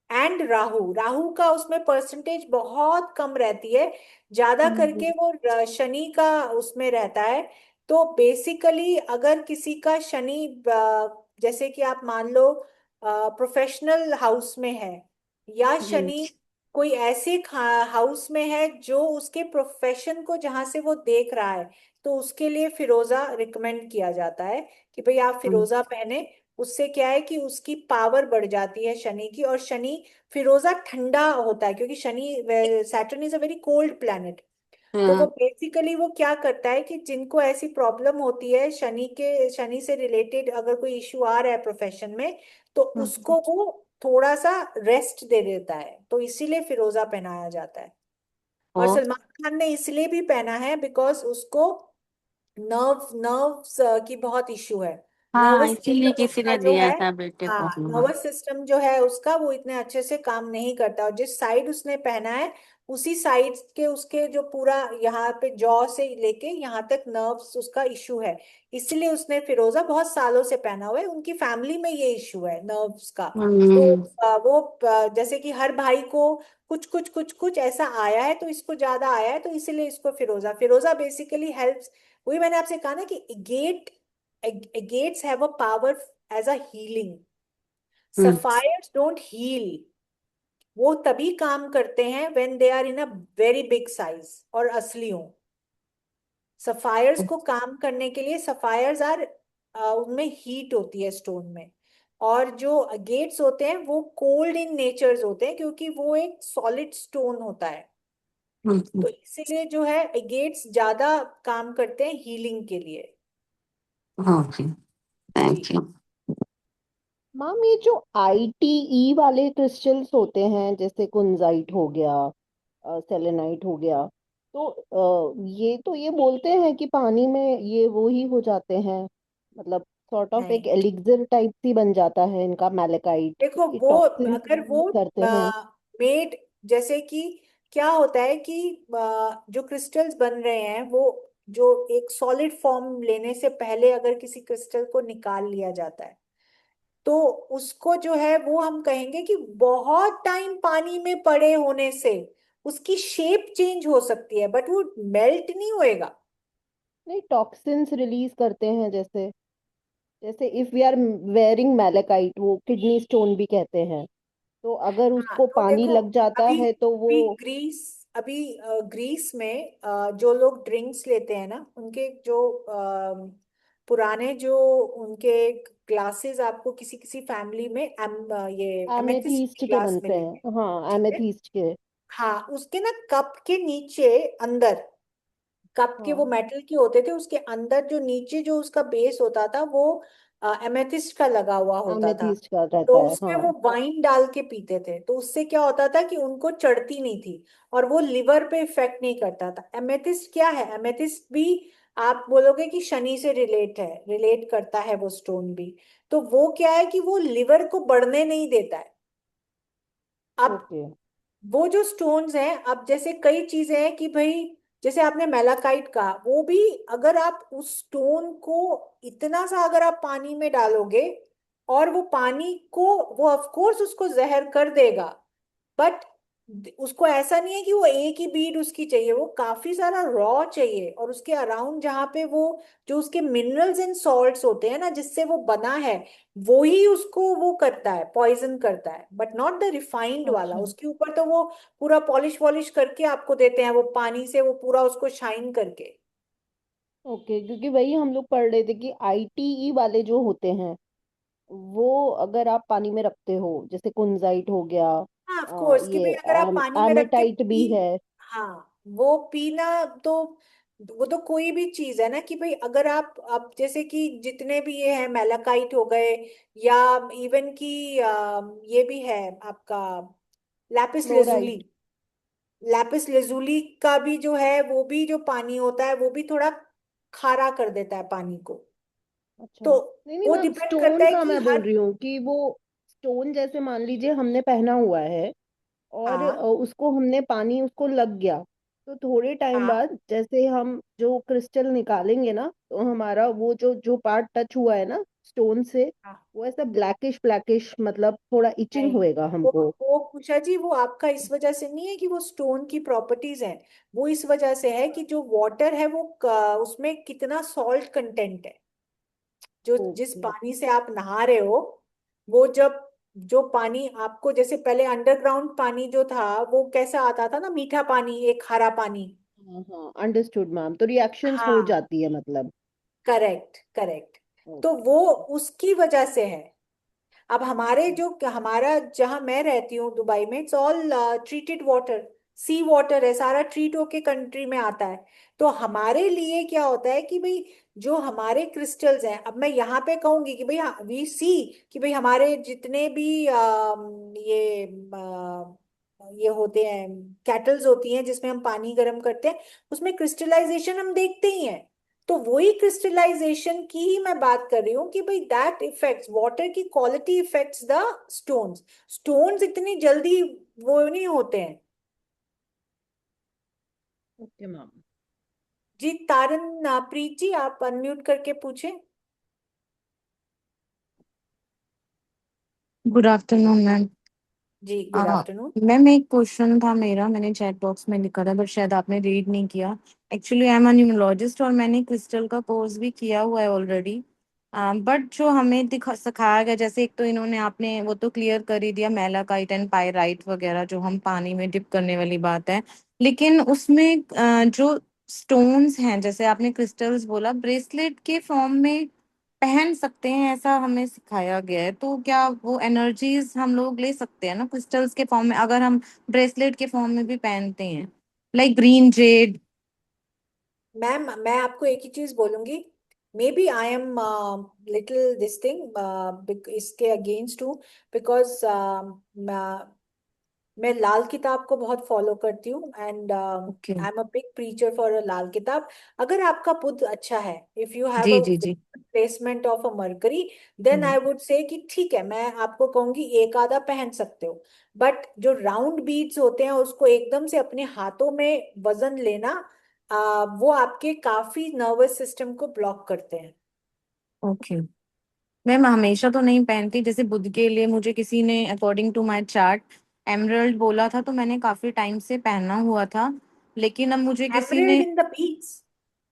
Speaker 1: and Rahu. Rahu का उसमें परसेंटेज बहुत कम रहती है, ज्यादा
Speaker 11: हम्म।
Speaker 1: करके वो शनि का उसमें रहता है। तो बेसिकली अगर किसी का शनि जैसे कि आप मान लो प्रोफेशनल हाउस में है, या
Speaker 6: जी।
Speaker 1: शनि कोई ऐसे हाउस में है जो उसके प्रोफेशन को जहां से वो देख रहा है, तो उसके लिए फिरोजा रिकमेंड किया जाता है कि भाई आप
Speaker 6: हम्म।
Speaker 1: फिरोजा पहने। उससे क्या है कि उसकी पावर बढ़ जाती है शनि की। और शनि, फिरोजा ठंडा होता है क्योंकि Shani, Saturn is a very cold planet. तो वो
Speaker 6: हाँ।
Speaker 1: बेसिकली वो क्या करता है कि जिनको ऐसी प्रॉब्लम होती है शनि से रिलेटेड, अगर कोई इश्यू आ रहा है प्रोफेशन में, तो
Speaker 6: हम्म।
Speaker 1: उसको वो थोड़ा सा रेस्ट दे देता है, तो इसीलिए फिरोजा पहनाया जाता है।
Speaker 6: ओ।
Speaker 1: और सलमान खान ने इसलिए भी पहना है बिकॉज उसको नर्व्स की बहुत इशू है।
Speaker 6: हाँ,
Speaker 1: नर्वस
Speaker 6: इसीलिए
Speaker 1: सिस्टम
Speaker 6: किसी
Speaker 1: उसका
Speaker 6: ने
Speaker 1: जो
Speaker 6: दिया
Speaker 1: है,
Speaker 6: था बेटे को।
Speaker 1: हाँ,
Speaker 6: हाँ।
Speaker 1: नर्वस सिस्टम जो है उसका वो इतने अच्छे से काम नहीं करता। और जिस साइड उसने पहना है, उसी साइड के उसके जो पूरा यहाँ पे जॉ से लेके यहाँ तक नर्व्स उसका इशू है। इसलिए उसने फिरोजा बहुत सालों से पहना हुआ है, उनकी फैमिली में ये इशू है नर्व्स का। तो
Speaker 6: हम्म।
Speaker 1: वो जैसे कि हर भाई को कुछ कुछ कुछ कुछ ऐसा आया है, तो इसको ज्यादा आया है, तो इसीलिए इसको फिरोजा। फिरोजा बेसिकली हेल्प्स, वही मैंने आपसे कहा ना कि gates have a power as a healing.
Speaker 6: Hmm.
Speaker 1: Sapphires don't heal. वो तभी काम करते हैं when they are in a very big size और असली हो। सफायर्स को काम करने के लिए, सफायर्स आर, उनमें हीट होती है स्टोन में। और जो गेट्स होते हैं वो कोल्ड इन नेचर्स होते हैं क्योंकि वो एक सॉलिड स्टोन होता है।
Speaker 6: हम्म।
Speaker 1: तो इसीलिए जो है गेट्स ज्यादा काम करते हैं हीलिंग के लिए।
Speaker 6: ओके।
Speaker 1: जी।
Speaker 6: Thank you.
Speaker 4: मैम, ये जो ITE वाले क्रिस्टल्स होते हैं, जैसे कुंजाइट हो गया, सेलेनाइट हो गया, तो ये तो ये बोलते हैं कि पानी में ये वो ही हो जाते हैं, मतलब सॉर्ट ऑफ एक
Speaker 1: नहीं,
Speaker 4: एलिक्सर टाइप सी बन जाता है इनका मैलेकाइट,
Speaker 1: देखो
Speaker 4: ये
Speaker 1: वो
Speaker 4: टॉक्सिन
Speaker 1: अगर वो
Speaker 4: रिलीज करते हैं।
Speaker 1: मेड, जैसे कि क्या होता है कि जो क्रिस्टल्स बन रहे हैं वो, जो एक सॉलिड फॉर्म लेने से पहले अगर किसी क्रिस्टल को निकाल लिया जाता है, तो उसको जो है वो हम कहेंगे कि बहुत टाइम पानी में पड़े होने से उसकी शेप चेंज हो सकती है, बट वो मेल्ट नहीं होएगा।
Speaker 4: नहीं, टॉक्सिन्स रिलीज करते हैं, जैसे जैसे if we are wearing malachite, वो किडनी स्टोन भी कहते हैं, तो अगर
Speaker 1: हाँ,
Speaker 4: उसको
Speaker 1: तो
Speaker 4: पानी
Speaker 1: देखो,
Speaker 4: लग जाता
Speaker 1: अभी
Speaker 4: है तो वो।
Speaker 1: अभी ग्रीस में जो लोग ड्रिंक्स लेते हैं ना, उनके जो पुराने जो उनके ग्लासेस आपको किसी किसी फैमिली में ये एमेथिस्ट
Speaker 4: एमेथीस्ट के
Speaker 1: ग्लास
Speaker 4: बनते
Speaker 1: मिलेंगे।
Speaker 4: हैं, हाँ,
Speaker 1: ठीक है।
Speaker 4: एमेथीस्ट के।
Speaker 1: हाँ, उसके ना कप के नीचे, अंदर, कप के वो
Speaker 4: हाँ,
Speaker 1: मेटल के होते थे, उसके अंदर जो नीचे जो उसका बेस होता था वो एमेथिस्ट का लगा हुआ होता था।
Speaker 4: एमेथीस्ट का
Speaker 1: तो
Speaker 4: रहता है,
Speaker 1: उसमें वो
Speaker 4: हाँ।
Speaker 1: वाइन डाल के पीते थे, तो उससे क्या होता था कि उनको चढ़ती नहीं थी, और वो लिवर पे इफेक्ट नहीं करता था। एमेथिस्ट क्या है? एमेथिस्ट भी आप बोलोगे कि शनि से रिलेट करता है वो स्टोन भी। तो वो क्या है कि वो लिवर को बढ़ने नहीं देता है। अब
Speaker 4: ओके।
Speaker 1: वो जो स्टोन्स हैं, अब जैसे कई चीजें हैं कि भाई, जैसे आपने मेलाकाइट कहा, वो भी अगर आप उस स्टोन को इतना सा अगर आप पानी में डालोगे, और वो पानी को, वो ऑफ कोर्स उसको जहर कर देगा, बट उसको ऐसा नहीं है कि वो एक ही बीड उसकी चाहिए, वो काफी सारा रॉ चाहिए। और उसके अराउंड जहाँ पे वो, जो उसके मिनरल्स एंड सॉल्ट्स होते हैं ना जिससे वो बना है, वो ही उसको वो करता है, पॉइजन करता है, बट नॉट द रिफाइंड वाला।
Speaker 4: अच्छा।
Speaker 1: उसके ऊपर तो वो पूरा पॉलिश वॉलिश करके आपको देते हैं, वो पानी से वो पूरा उसको शाइन करके।
Speaker 4: ओके, क्योंकि वही हम लोग पढ़ रहे थे कि ITE वाले जो होते हैं, वो अगर आप पानी में रखते हो, जैसे कुंजाइट हो गया,
Speaker 1: हाँ, ऑफ कोर्स कि
Speaker 4: ये
Speaker 1: भाई अगर आप पानी में रख के
Speaker 4: एमेटाइट भी है।
Speaker 1: हाँ, वो पीना, तो वो तो कोई भी चीज है ना कि भाई अगर आप जैसे कि जितने भी ये हैं मेलाकाइट हो गए, या इवन की ये भी है आपका Lapis lazuli.
Speaker 4: Fluoride.
Speaker 1: Lapis lazuli का भी जो है, वो भी जो पानी होता है वो भी थोड़ा खारा कर देता है पानी को।
Speaker 4: अच्छा।
Speaker 1: तो
Speaker 4: नहीं नहीं
Speaker 1: वो
Speaker 4: मैम,
Speaker 1: डिपेंड करता
Speaker 4: स्टोन
Speaker 1: है
Speaker 4: का
Speaker 1: कि
Speaker 4: मैं बोल
Speaker 1: हर,
Speaker 4: रही हूँ कि वो स्टोन जैसे मान लीजिए हमने पहना हुआ है, और
Speaker 1: हाँ
Speaker 4: उसको हमने पानी उसको लग गया, तो थोड़े टाइम
Speaker 1: हाँ
Speaker 4: बाद जैसे हम जो क्रिस्टल निकालेंगे ना, तो हमारा वो जो जो पार्ट टच हुआ है ना स्टोन से,
Speaker 1: हाँ,
Speaker 4: वो ऐसा ब्लैकिश ब्लैकिश, मतलब थोड़ा इचिंग
Speaker 1: नहीं,
Speaker 4: होएगा
Speaker 1: वो
Speaker 4: हमको।
Speaker 1: वो उषा जी, वो आपका इस वजह से नहीं है कि वो स्टोन की प्रॉपर्टीज हैं। वो इस वजह से है कि जो वाटर है वो उसमें कितना सॉल्ट कंटेंट है। जो जिस
Speaker 4: ओके।
Speaker 1: पानी से आप नहा रहे हो, वो जब जो पानी आपको, जैसे पहले अंडरग्राउंड पानी जो था वो कैसा आता था ना, मीठा पानी, एक हरा पानी।
Speaker 4: हाँ हाँ, अंडरस्टूड मैम, तो रिएक्शंस हो
Speaker 1: हाँ,
Speaker 4: जाती है मतलब।
Speaker 1: Correct correct. तो
Speaker 4: ओके।
Speaker 1: वो उसकी वजह से है। अब हमारे
Speaker 4: ओके।
Speaker 1: जो हमारा जहां मैं रहती हूँ दुबई में, it's all treated water, sea water है, सारा ट्रीट होके कंट्री में आता है। तो हमारे लिए क्या होता है कि भाई जो हमारे क्रिस्टल्स हैं, अब मैं यहाँ पे कहूंगी कि भाई वी सी कि भाई हमारे जितने भी ये होते हैं, कैटल्स होती हैं जिसमें हम पानी गर्म करते हैं, उसमें क्रिस्टलाइजेशन हम देखते ही हैं। तो वही क्रिस्टलाइजेशन की ही मैं बात कर रही हूँ कि भाई दैट इफेक्ट्स वाटर की quality, effects the stones. Stones इतनी जल्दी वो नहीं होते हैं।
Speaker 4: Okay ma'am.
Speaker 1: जी तारन प्रीत जी, आप अनम्यूट करके पूछें।
Speaker 10: Good afternoon ma'am.
Speaker 1: जी गुड आफ्टरनून।
Speaker 10: मैम एक क्वेश्चन था मेरा, मैंने चैट बॉक्स में लिखा था बट शायद आपने रीड नहीं किया। Actually I am a numerologist और मैंने क्रिस्टल का कोर्स भी किया हुआ है ऑलरेडी। बट जो हमें सिखाया गया, जैसे एक तो इन्होंने आपने वो तो क्लियर कर ही दिया, मैलाकाइट एंड पायराइट वगैरह जो हम पानी में डिप करने वाली बात है। लेकिन उसमें जो स्टोन्स हैं, जैसे आपने क्रिस्टल्स बोला, ब्रेसलेट के फॉर्म में पहन सकते हैं ऐसा हमें सिखाया गया है, तो क्या वो एनर्जीज हम लोग ले सकते हैं ना क्रिस्टल्स के फॉर्म में, अगर हम ब्रेसलेट के फॉर्म में भी पहनते हैं, लाइक ग्रीन जेड?
Speaker 1: मैम मैं आपको एक ही चीज बोलूंगी, maybe I am little this thing इसके अगेंस्ट हूँ, बिकॉज मैं लाल किताब को बहुत फॉलो करती हूँ, and
Speaker 10: okay.
Speaker 1: I am a big preacher for a Lal Kitab. अगर आपका बुध अच्छा है, इफ यू हैव
Speaker 10: जी
Speaker 1: अ
Speaker 10: जी जी।
Speaker 1: Placement of a Mercury, then
Speaker 10: hmm.
Speaker 1: I would say कि ठीक है, मैं आपको कहूंगी एक आधा पहन सकते हो। बट जो राउंड बीड्स होते हैं उसको एकदम से अपने हाथों में वजन लेना, वो आपके काफी नर्वस सिस्टम को ब्लॉक करते हैं।
Speaker 10: ओके। मैं हमेशा तो नहीं पहनती, जैसे बुध के लिए मुझे किसी ने according to my chart emerald बोला था, तो मैंने काफी टाइम से पहना हुआ था। लेकिन अब मुझे किसी
Speaker 1: एमरेल्ड
Speaker 10: ने,
Speaker 1: इन द बीड्स।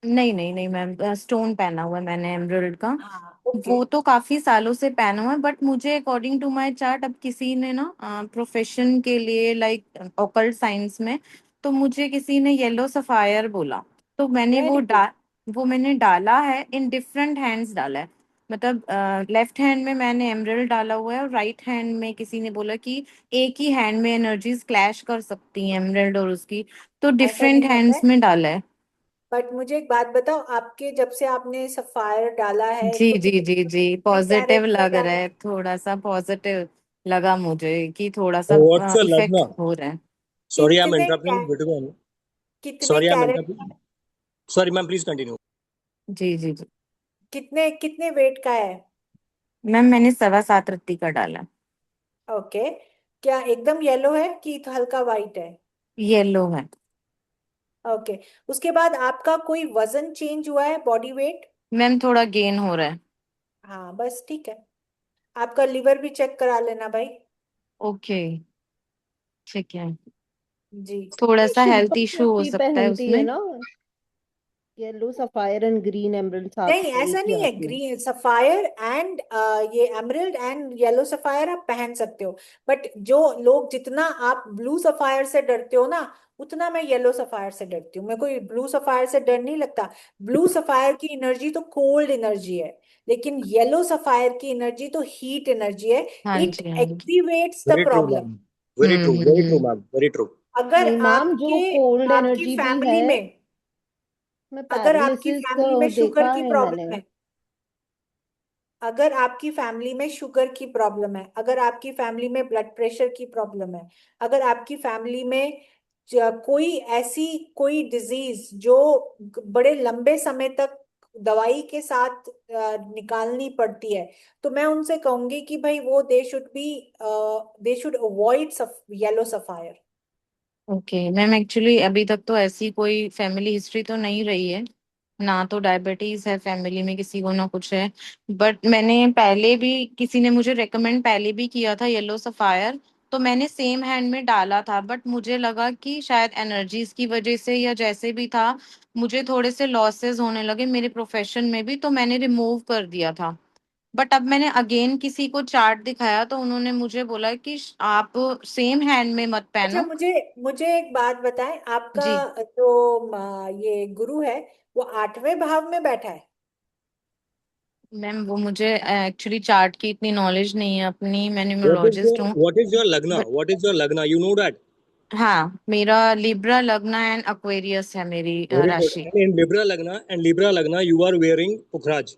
Speaker 10: नहीं नहीं नहीं मैम, स्टोन पहना हुआ है मैंने एमरल्ड का।
Speaker 1: हाँ ओके।
Speaker 10: वो तो काफी सालों से पहना हुआ है, बट मुझे अकॉर्डिंग टू माय चार्ट अब किसी ने ना प्रोफेशन के लिए, लाइक ऑकल्ट साइंस में, तो मुझे किसी ने येलो सफायर बोला। तो मैंने
Speaker 1: वेरी गुड।
Speaker 10: वो मैंने डाला है, इन डिफरेंट हैंड्स डाला है। मतलब लेफ्ट हैंड में मैंने एमरल्ड डाला हुआ है और राइट हैंड में किसी ने बोला कि एक ही हैंड में एनर्जीज क्लैश कर सकती हैं एमरल्ड और उसकी, तो
Speaker 1: ऐसा
Speaker 10: डिफरेंट
Speaker 1: नहीं होता
Speaker 10: हैंड्स
Speaker 1: है।
Speaker 10: में डाला है।
Speaker 1: बट मुझे एक बात बताओ, आपके जब से आपने सफायर डाला है,
Speaker 10: जी
Speaker 1: एक तो
Speaker 10: जी
Speaker 1: कितने
Speaker 10: जी जी,
Speaker 1: कितने
Speaker 10: पॉजिटिव
Speaker 1: कैरेट का
Speaker 10: लग रहा
Speaker 1: डाला
Speaker 10: है,
Speaker 1: है?
Speaker 10: थोड़ा सा पॉजिटिव लगा मुझे कि थोड़ा सा
Speaker 12: What's your
Speaker 10: इफेक्ट
Speaker 12: lagna?
Speaker 10: हो रहा है।
Speaker 12: Sorry, I'm
Speaker 1: कितने
Speaker 12: interrupting you. Beautiful.
Speaker 1: कितने
Speaker 12: Sorry, I'm
Speaker 1: carat
Speaker 12: interrupting. Sorry, ma'am. Please continue.
Speaker 10: जी जी जी।
Speaker 1: कितने कितने वेट का है?
Speaker 10: मैम मैंने 7.25 रत्ती का डाला।
Speaker 1: ओके। क्या एकदम येलो है कि तो हल्का वाइट है?
Speaker 10: येलो है।
Speaker 1: ओके। उसके बाद आपका कोई वजन चेंज हुआ है, बॉडी वेट?
Speaker 10: मैम थोड़ा गेन हो रहा है।
Speaker 1: हाँ बस ठीक है। आपका लिवर भी चेक करा लेना भाई।
Speaker 10: ओके, ठीक है।
Speaker 1: जी।
Speaker 10: थोड़ा
Speaker 4: ये
Speaker 10: सा
Speaker 4: शिल्पा
Speaker 10: हेल्थ इशू हो
Speaker 4: शेट्टी
Speaker 10: सकता है
Speaker 4: पहनती है
Speaker 10: उसमें।
Speaker 4: ना, yellow sapphire and green emerald साथ
Speaker 1: नहीं
Speaker 4: में एक
Speaker 1: ऐसा
Speaker 4: ही
Speaker 1: नहीं है,
Speaker 4: आती है।
Speaker 1: ग्रीन सफायर एंड ये एमरल्ड एंड येलो सफायर आप पहन सकते हो। बट जो लोग, जितना आप ब्लू सफायर से डरते हो ना, उतना मैं येलो सफायर से डरती हूँ। मेरे को ब्लू सफायर से डर नहीं लगता। ब्लू सफायर की एनर्जी तो कोल्ड एनर्जी है, लेकिन येलो सफायर की एनर्जी तो हीट एनर्जी है।
Speaker 10: हाँ
Speaker 1: इट
Speaker 10: जी हाँ जी।
Speaker 1: Activates the
Speaker 12: Very true,
Speaker 1: problem.
Speaker 12: ma'am. Very true. Very true,
Speaker 10: hmm.
Speaker 12: ma'am. Very true.
Speaker 1: अगर
Speaker 4: नहीं मैम, जो
Speaker 1: आपके
Speaker 4: कोल्ड
Speaker 1: आपकी
Speaker 4: एनर्जी भी है,
Speaker 1: फैमिली में,
Speaker 4: मैं
Speaker 1: अगर आपकी
Speaker 4: पैरालिसिस
Speaker 1: फैमिली में शुगर
Speaker 4: देखा
Speaker 1: की
Speaker 4: है मैंने।
Speaker 1: प्रॉब्लम है, अगर आपकी फैमिली में शुगर की प्रॉब्लम है, अगर आपकी फैमिली में ब्लड प्रेशर की प्रॉब्लम है, अगर आपकी फैमिली में कोई ऐसी कोई डिजीज जो बड़े लंबे समय तक दवाई के साथ निकालनी पड़ती है, तो मैं उनसे कहूंगी कि भाई वो they should avoid yellow sapphire.
Speaker 10: Okay ma'am, actually अभी तक तो ऐसी कोई फैमिली हिस्ट्री तो नहीं रही है, ना तो डायबिटीज है फैमिली में किसी को, ना कुछ है। बट मैंने पहले भी, किसी ने मुझे रेकमेंड पहले भी किया था येलो सफायर, तो मैंने सेम हैंड में डाला था, बट मुझे लगा कि शायद एनर्जीज की वजह से या जैसे भी था, मुझे थोड़े से लॉसेस होने लगे मेरे प्रोफेशन में भी, तो मैंने रिमूव कर दिया था। बट अब मैंने अगेन किसी को चार्ट दिखाया तो उन्होंने मुझे बोला कि आप सेम हैंड में मत
Speaker 1: अच्छा,
Speaker 10: पहनो।
Speaker 1: मुझे मुझे एक बात बताएं, आपका
Speaker 10: जी
Speaker 1: जो ये गुरु है वो 8वें भाव में बैठा है?
Speaker 10: मैम, वो मुझे एक्चुअली चार्ट की इतनी नॉलेज नहीं है अपनी, मैं
Speaker 12: What is
Speaker 10: न्यूमरोलॉजिस्ट
Speaker 12: your
Speaker 10: हूँ।
Speaker 12: what is your lagna?
Speaker 10: But
Speaker 12: What is your lagna? You know that?
Speaker 10: हाँ, मेरा लिब्रा लग्न एंड एक्वेरियस है मेरी
Speaker 12: Very good.
Speaker 10: राशि।
Speaker 12: And in Libra lagna, you are wearing Pukhraj.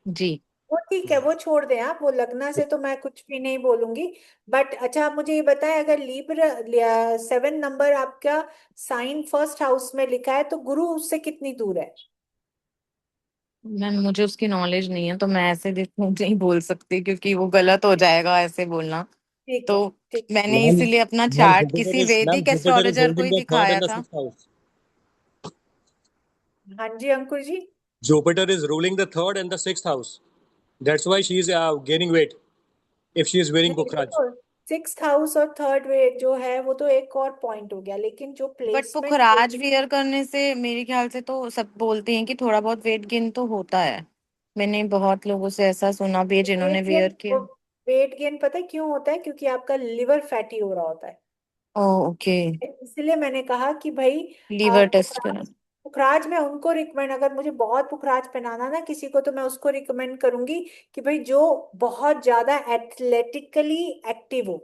Speaker 10: जी
Speaker 1: वो ठीक है, वो छोड़ दें आप, वो लगना से तो मैं कुछ भी नहीं बोलूंगी। बट अच्छा, आप मुझे ये बताएं, अगर लीब्रा 7 नंबर आपका साइन फर्स्ट हाउस में लिखा है तो गुरु उससे कितनी दूर है?
Speaker 10: मैम, मुझे उसकी नॉलेज नहीं है तो मैं ऐसे नहीं बोल सकती, क्योंकि वो गलत हो जाएगा ऐसे बोलना।
Speaker 1: ठीक
Speaker 10: तो
Speaker 1: है, ठीक है।
Speaker 10: मैंने इसीलिए अपना चार्ट किसी वैदिक
Speaker 12: Jupiter is
Speaker 10: एस्ट्रोलॉजर को
Speaker 12: holding
Speaker 10: ही
Speaker 12: the third
Speaker 10: दिखाया
Speaker 12: and the
Speaker 10: था।
Speaker 12: sixth house.
Speaker 1: हाँ जी अंकुर जी।
Speaker 12: Jupiter is ruling the third and the sixth house. That's why she is gaining weight if she is wearing
Speaker 1: नहीं
Speaker 12: Pukhraj.
Speaker 1: देखो, 6th house और third way जो है वो तो एक और पॉइंट हो गया, लेकिन जो
Speaker 10: बट
Speaker 1: प्लेसमेंट
Speaker 10: पुखराज वियर करने से मेरे ख्याल से तो सब बोलते हैं कि थोड़ा बहुत वेट गेन तो होता है। मैंने बहुत लोगों से ऐसा सुना भी है जिन्होंने
Speaker 1: वेट गेन,
Speaker 10: वेयर किया।
Speaker 1: वेट गेन पता है क्यों होता है? क्योंकि आपका लिवर फैटी हो रहा होता है।
Speaker 10: ओके,
Speaker 1: इसलिए मैंने कहा कि भाई
Speaker 10: लीवर टेस्ट करा।
Speaker 1: पुखराज, पुखराज में उनको रिकमेंड, अगर मुझे बहुत पुखराज पहनाना ना किसी को, तो मैं उसको रिकमेंड करूंगी कि भाई जो बहुत ज्यादा एथलेटिकली एक्टिव हो,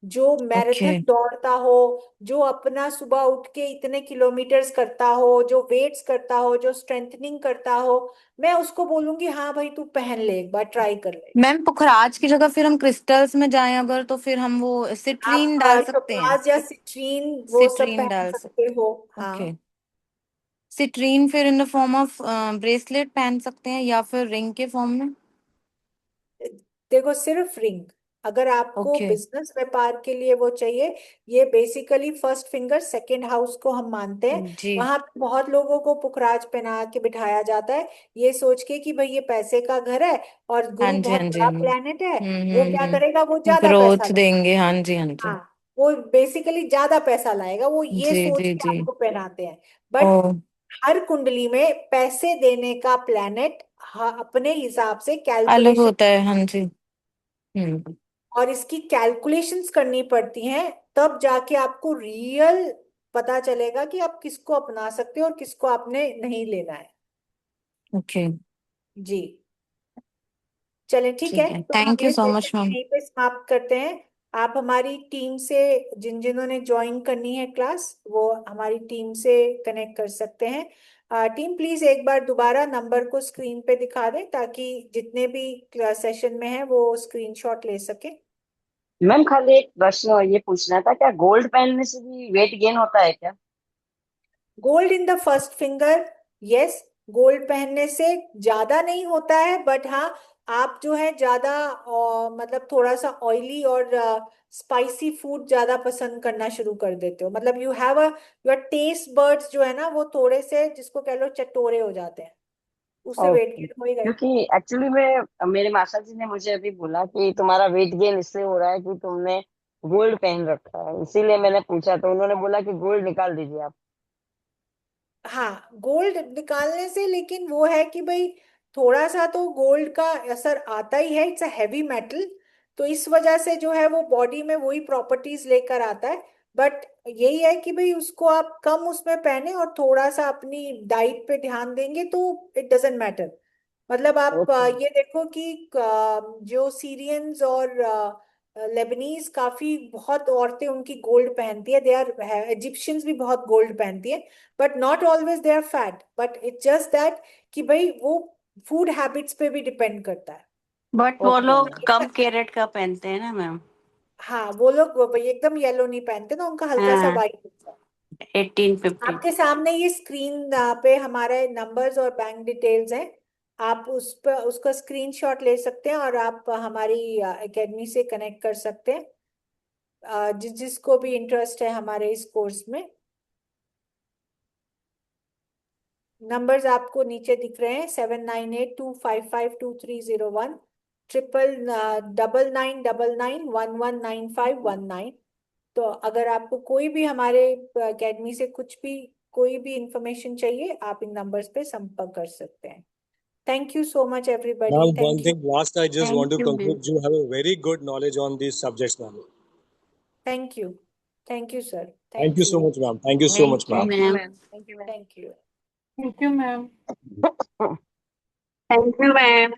Speaker 1: जो
Speaker 10: ओके
Speaker 1: मैराथन दौड़ता हो, जो अपना सुबह उठ के इतने किलोमीटर्स करता हो, जो वेट्स करता हो, जो स्ट्रेंथनिंग करता हो, मैं उसको बोलूंगी हाँ भाई तू पहन ले, एक बार ट्राई कर ले।
Speaker 10: मैम, पुखराज की जगह फिर हम क्रिस्टल्स में जाएं अगर, तो फिर हम वो
Speaker 1: आप
Speaker 10: सिट्रीन डाल सकते हैं।
Speaker 1: टोपाज या सिट्रीन वो सब
Speaker 10: सिट्रीन
Speaker 1: पहन
Speaker 10: डाल
Speaker 1: सकते
Speaker 10: सकते।
Speaker 1: हो।
Speaker 10: ओके,
Speaker 1: हाँ,
Speaker 10: सिट्रीन फिर in the form of bracelet पहन सकते हैं या फिर रिंग के फॉर्म में।
Speaker 1: देखो सिर्फ रिंग, अगर आपको
Speaker 10: ओके
Speaker 1: बिजनेस व्यापार के लिए वो चाहिए, ये basically first finger second house को हम मानते हैं।
Speaker 10: जी।
Speaker 1: वहां पे बहुत लोगों को पुखराज पहना के बिठाया जाता है, ये सोच के कि भाई ये पैसे का घर है और
Speaker 10: हाँ
Speaker 1: गुरु
Speaker 10: जी हाँ
Speaker 1: बहुत
Speaker 10: जी
Speaker 1: बड़ा प्लेनेट है, वो क्या
Speaker 10: हम्म।
Speaker 1: करेगा, वो ज्यादा पैसा
Speaker 10: ग्रोथ
Speaker 1: लाएगा।
Speaker 10: देंगे, हाँ जी हाँ जी।
Speaker 1: हाँ, वो बेसिकली ज्यादा पैसा लाएगा, वो ये
Speaker 10: जी
Speaker 1: सोच
Speaker 10: जी
Speaker 1: के
Speaker 10: जी।
Speaker 1: आपको पहनाते हैं।
Speaker 10: ओ,
Speaker 1: बट हर कुंडली में पैसे देने का प्लेनेट अपने हिसाब से
Speaker 10: अलग
Speaker 1: कैलकुलेशन,
Speaker 10: होता है, हाँ जी।
Speaker 1: और इसकी कैलकुलेशंस करनी पड़ती हैं, तब जाके आपको रियल पता चलेगा कि आप किसको अपना सकते हो और किसको आपने नहीं लेना है।
Speaker 10: ओके,
Speaker 1: जी, चलें ठीक है,
Speaker 10: ठीक है,
Speaker 1: तो हम
Speaker 10: थैंक यू
Speaker 1: ये
Speaker 10: सो
Speaker 1: सेशन
Speaker 10: मच मैम।
Speaker 1: यहीं पे समाप्त करते हैं। आप हमारी टीम से, जिन जिन्होंने ज्वाइन करनी है क्लास, वो हमारी टीम से कनेक्ट कर सकते हैं। टीम प्लीज एक बार दोबारा नंबर को स्क्रीन पे दिखा दें, ताकि जितने भी सेशन में है वो स्क्रीनशॉट ले सके।
Speaker 13: मैम खाली एक प्रश्न ये पूछना था, क्या गोल्ड पहनने से भी वेट गेन होता है क्या?
Speaker 1: Gold in the first finger, yes. Gold पहनने से ज्यादा नहीं होता है, बट हाँ, आप जो है ज्यादा मतलब थोड़ा सा ऑयली और स्पाइसी फूड ज्यादा पसंद करना शुरू कर देते हो, मतलब you have a, your taste buds जो है ना वो थोड़े से, जिसको कह लो, चटोरे हो जाते हैं, उससे वेट
Speaker 13: ओके,
Speaker 1: गेन होएगा ही।
Speaker 13: क्योंकि एक्चुअली में मेरे मासा जी ने मुझे अभी बोला कि तुम्हारा वेट गेन इससे हो रहा है कि तुमने गोल्ड पहन रखा है, इसीलिए मैंने पूछा तो उन्होंने बोला कि गोल्ड निकाल दीजिए आप।
Speaker 1: हाँ, गोल्ड निकालने से, लेकिन वो है कि भाई थोड़ा सा तो गोल्ड का असर आता ही है, इट्स अ हैवी मेटल, तो इस वजह से जो है वो बॉडी में वही प्रॉपर्टीज लेकर आता है। बट यही है कि भाई उसको आप कम उसमें पहने और थोड़ा सा अपनी डाइट पे ध्यान देंगे तो इट डजेंट मैटर। मतलब आप
Speaker 13: ओके।
Speaker 1: ये देखो कि जो सीरियंस और लेबनीज काफी बहुत औरतें उनकी गोल्ड पहनती है, दे आर, इजिप्शियंस भी बहुत गोल्ड पहनती है, but not always they are fat, but it's just that कि भाई वो फूड हैबिट्स पे भी डिपेंड करता है।
Speaker 6: बट वो
Speaker 13: ओके
Speaker 6: लोग
Speaker 13: मैम।
Speaker 6: कम कैरेट का पहनते हैं ना मैम।
Speaker 1: हाँ, वो लोग वो भाई एकदम येलो नहीं पहनते ना, उनका हल्का सा
Speaker 6: हाँ,
Speaker 1: वाइट होता है।
Speaker 6: 18-15।
Speaker 1: आपके सामने ये स्क्रीन पे हमारे नंबर्स और बैंक डिटेल्स हैं, आप उस पर उसका स्क्रीनशॉट ले सकते हैं और आप हमारी एकेडमी से कनेक्ट कर सकते हैं, जिसको भी इंटरेस्ट है हमारे इस कोर्स में। नंबर्स आपको नीचे दिख रहे हैं, 7982552301, 999999119519। तो अगर आपको कोई भी हमारे अकेडमी से कोई भी इंफॉर्मेशन चाहिए, आप इन नंबर्स पे संपर्क कर सकते हैं। Thank you so much everybody.
Speaker 12: Ma'am,
Speaker 1: Thank
Speaker 12: one
Speaker 1: you.
Speaker 12: thing last, I just want to
Speaker 6: Thank you,
Speaker 12: conclude.
Speaker 6: ma'am.
Speaker 12: You have a very good knowledge on these subjects, ma'am.
Speaker 1: Thank you. Thank you, sir.
Speaker 12: Thank you so much, ma'am. Thank you so much,
Speaker 6: Thank you,
Speaker 12: ma'am.
Speaker 6: ma'am.
Speaker 1: Thank you.
Speaker 8: Thank you, ma'am. Thank you, ma'am.